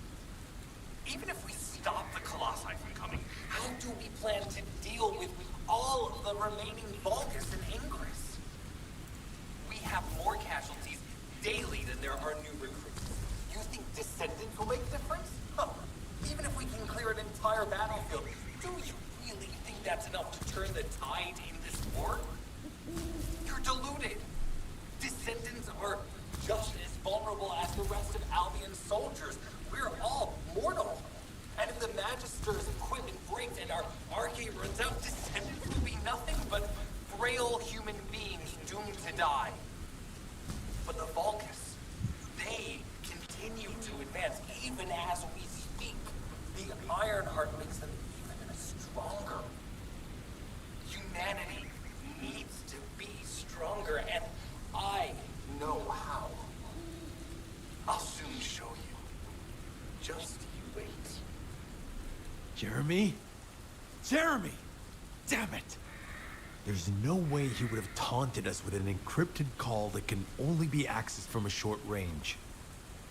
Even if we stop the Colossi from coming, how do we plan to deal with all of the remaining Vulgus and Ingress? We have more casualties daily than there are new recruits. You think Descendant will make a difference? Huh. Even if we can clear an entire battlefield, do you really think that's enough to turn the tide in this war? You're deluded. Descendants are just as vulnerable as the rest of Albion's soldiers. We're all mortal. And if the Magister's equipment breaks and our Arche runs out, Descendants will be nothing but frail human beings doomed to die. But the Vulgus, they continue to advance even as we speak. The Ironheart makes them even stronger. Humanity needs to be stronger, and I know how. I'll soon show you. Just you wait. Jeremy? Jeremy! Damn it! There's no way he would have taunted us with an encrypted call that can only be accessed from a short range.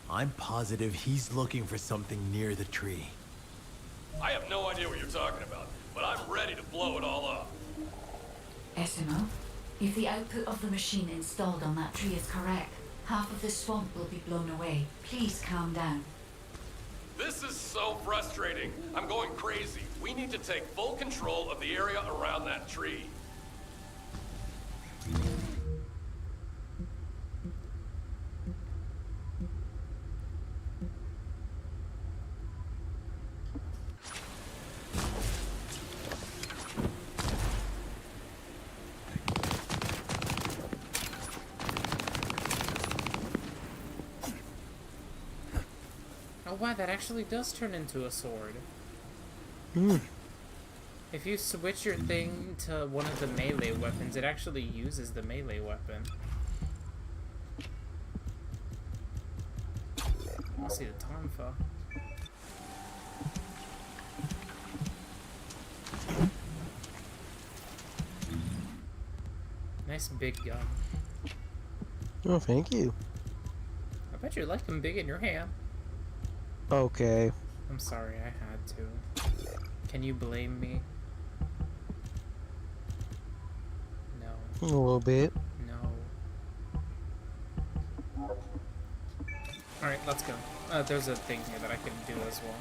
I'm positive he's looking for something near the tree. I have no idea what you're talking about, but I'm ready to blow it all up. SMO, if the output of the machine installed on that tree is correct, half of the swamp will be blown away. Please calm down. This is so frustrating. I'm going crazy. We need to take full control of the area around that tree. Oh wow, that actually does turn into a sword. If you switch your thing to one of the melee weapons, it actually uses the melee weapon. I'll see the Tonfa. Nice big gun. Oh, thank you. I bet you like them big in your hand. Okay. I'm sorry, I had to. Can you blame me? No. A little bit. No. Alright, let's go. There's a thing here that I can do as well.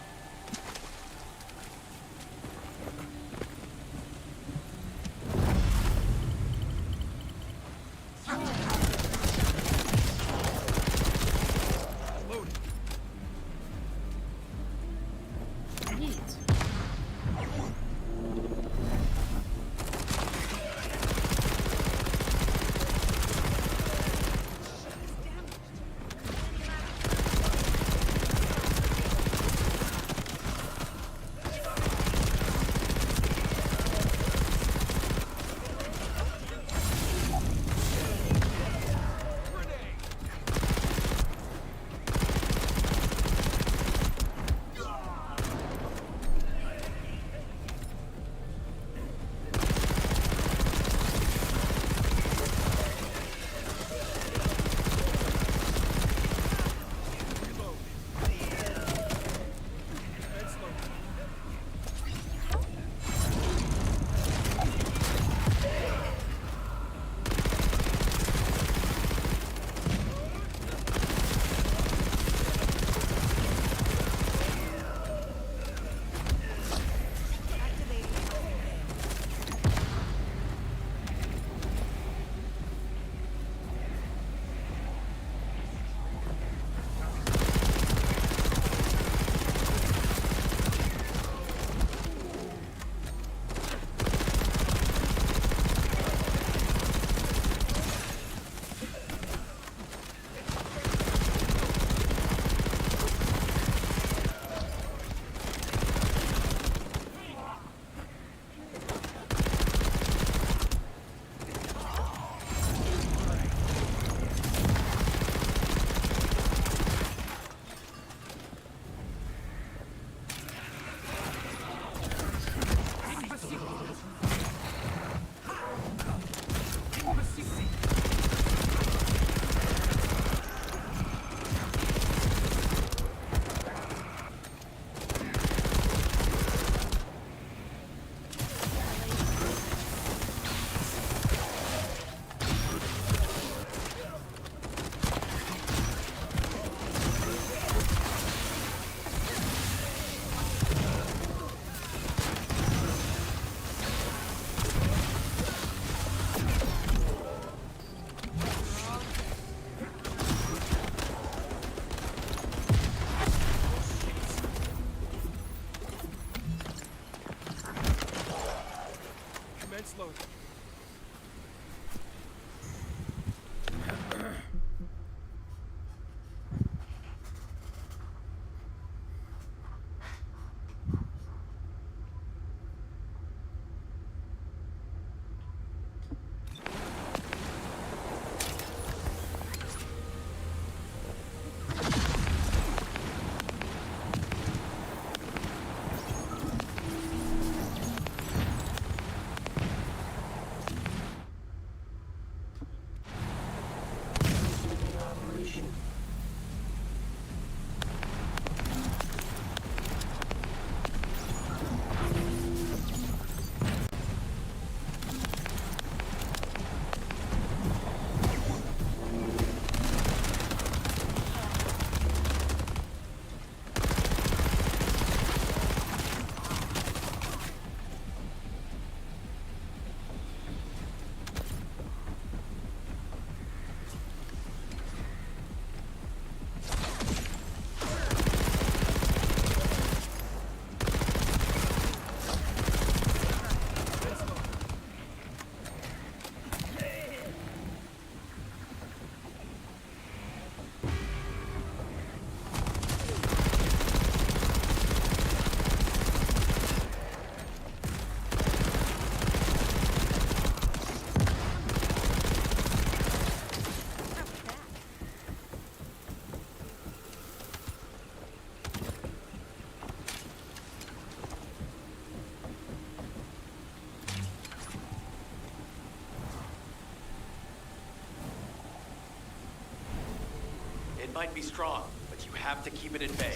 It might be strong, but you have to keep it at bay.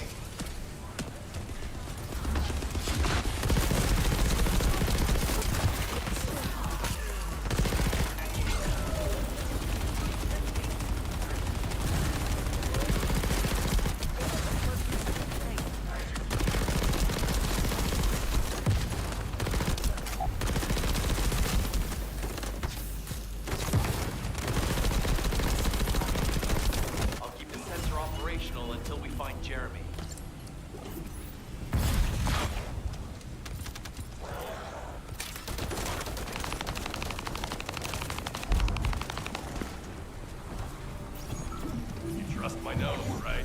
I'll keep the sensor operational until we find Jeremy. You trust my nose, right?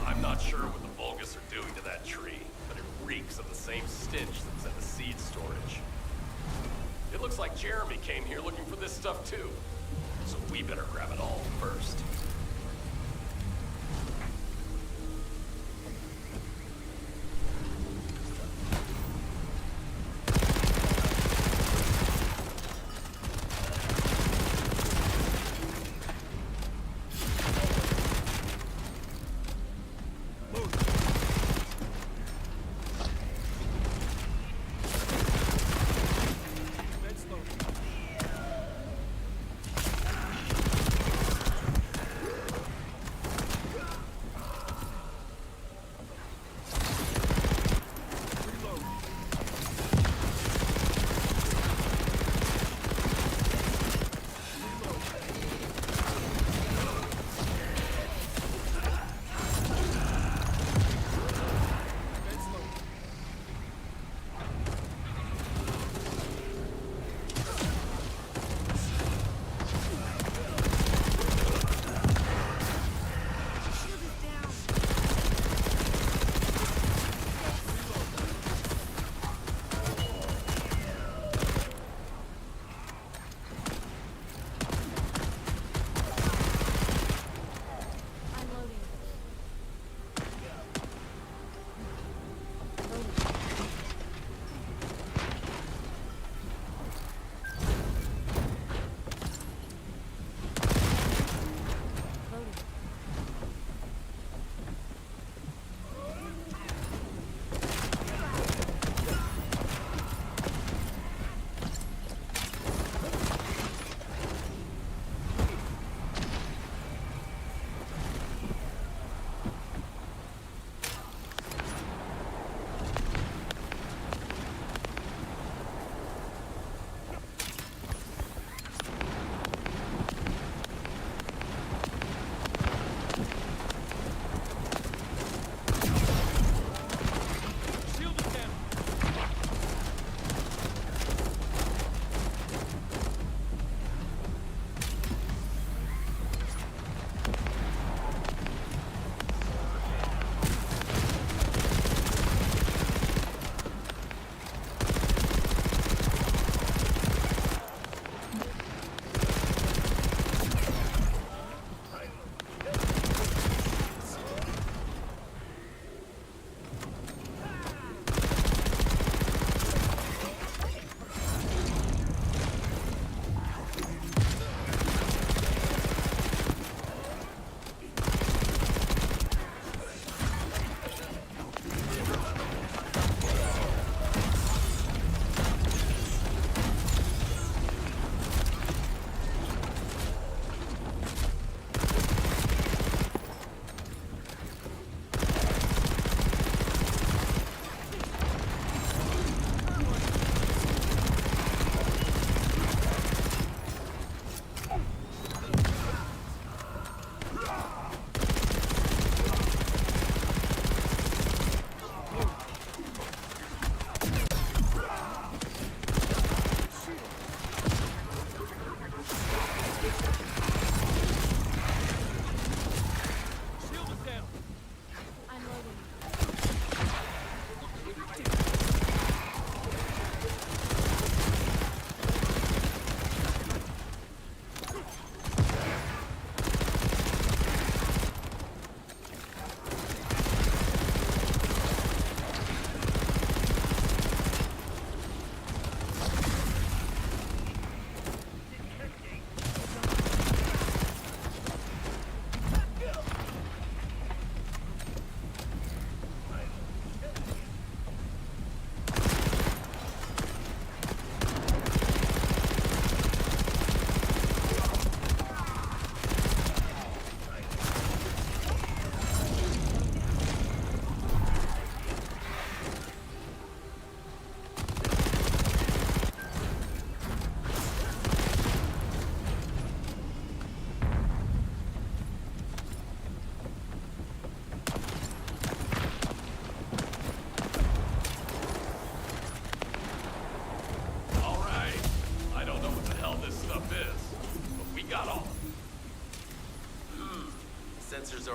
I'm not sure what the Vulgus are doing to that tree, but it reeks of the same stench that's in the seed storage. It looks like Jeremy came here looking for this stuff too. So we better grab it all first.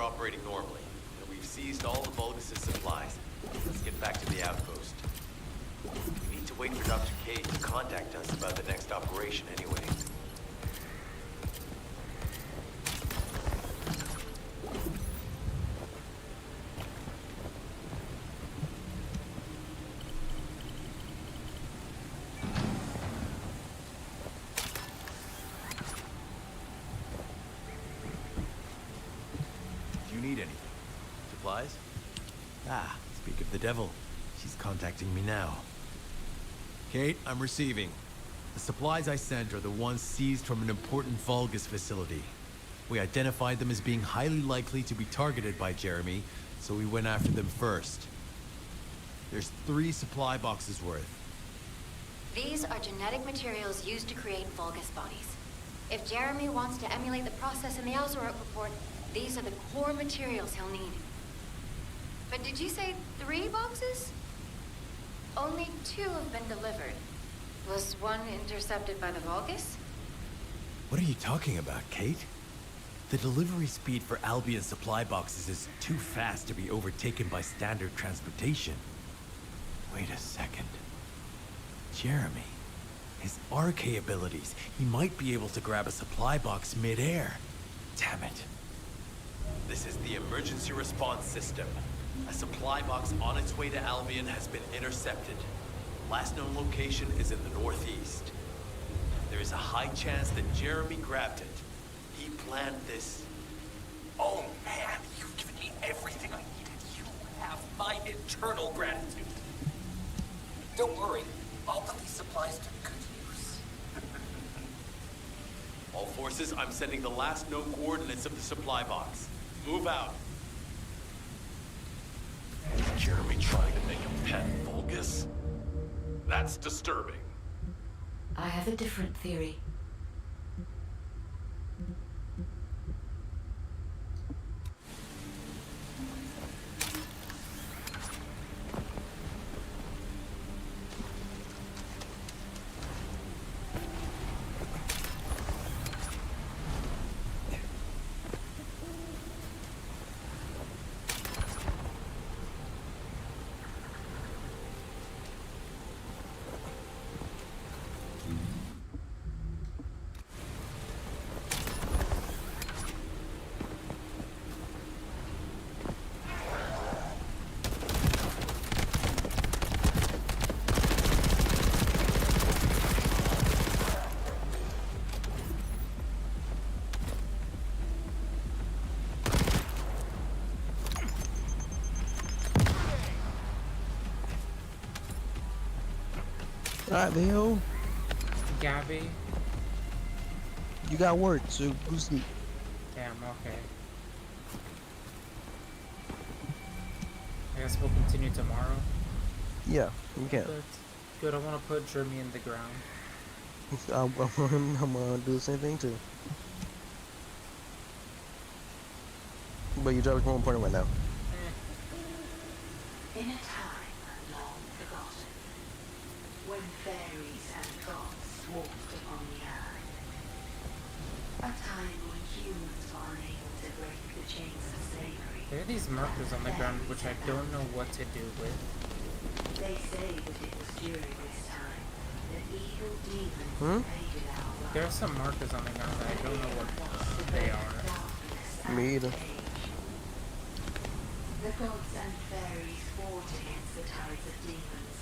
operating normally, and we've seized all the Vulgus' supplies. Let's get back to the outpost. We need to wait for Dr. Cage to contact us about the next operation anyway. Do you need anything? Supplies? Ah, speak of the devil. She's contacting me now. Kate, I'm receiving. The supplies I sent are the ones seized from an important Vulgus facility. We identified them as being highly likely to be targeted by Jeremy, so we went after them first. There's 3 supply boxes worth. These are genetic materials used to create Vulgus bodies. If Jeremy wants to emulate the process in the AlphaRex report, these are the core materials he'll need. But did you say 3 boxes? Only 2 have been delivered. Was one intercepted by the Vulgus? What are you talking about, Kate? The delivery speed for Albion supply boxes is too fast to be overtaken by standard transportation. Wait a second. Jeremy. His RK abilities. He might be able to grab a supply box mid-air. Damn it. This is the emergency response system. A supply box on its way to Albion has been intercepted. Last known location is in the northeast. There is a high chance that Jeremy grabbed it. He planned this. Oh man, you've given me everything I needed. You have my eternal gratitude. Don't worry, I'll put these supplies to good use. All forces, I'm sending the last known coordinates of the supply box. Move out. Jeremy trying to make a pet Vulgus? That's disturbing. I have a different theory. Alright, Leo. Gabby. You got work, so go sleep. Damn, okay. I guess we'll continue tomorrow. Yeah, you can. Good, I want to put Jeremy in the ground. I'm gonna do the same thing too. But your job is more important right now. In a time long forgotten, when fairies and gods walked upon the earth, a time when humans were unable to break the chains of slavery. There are these markers on the ground which I don't know what to do with. They say that it was during this time that evil demons invaded our world. There are some markers on the ground that I don't know what they are. Me either. The gods and fairies fought against the tides of demons,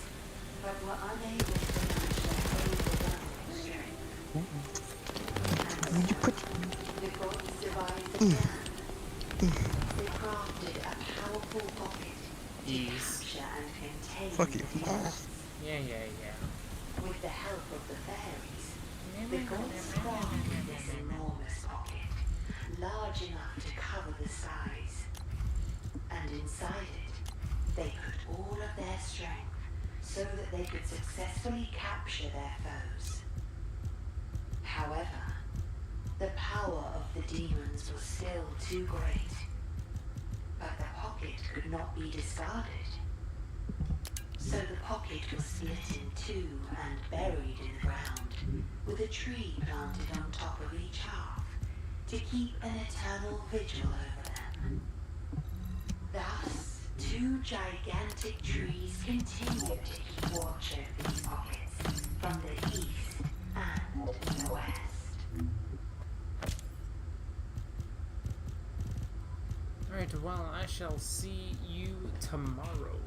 but were unable to match their overwhelming strength. You put The gods devised a plan. They crafted a powerful pocket to capture and contain Fuck you. the demons. Yeah. With the help of the fairies, the gods crafted this enormous pocket, large enough to cover the skies. And inside it, they put all of their strength so that they could successfully capture their foes. However, the power of the demons was still too great. But the pocket could not be discarded. So the pocket was split in two and buried in the ground, with a tree planted on top of each half to keep an eternal vigil over them. Two gigantic trees continue to keep watch over these pockets from the east and the west. Alright, well, I shall see you tomorrow.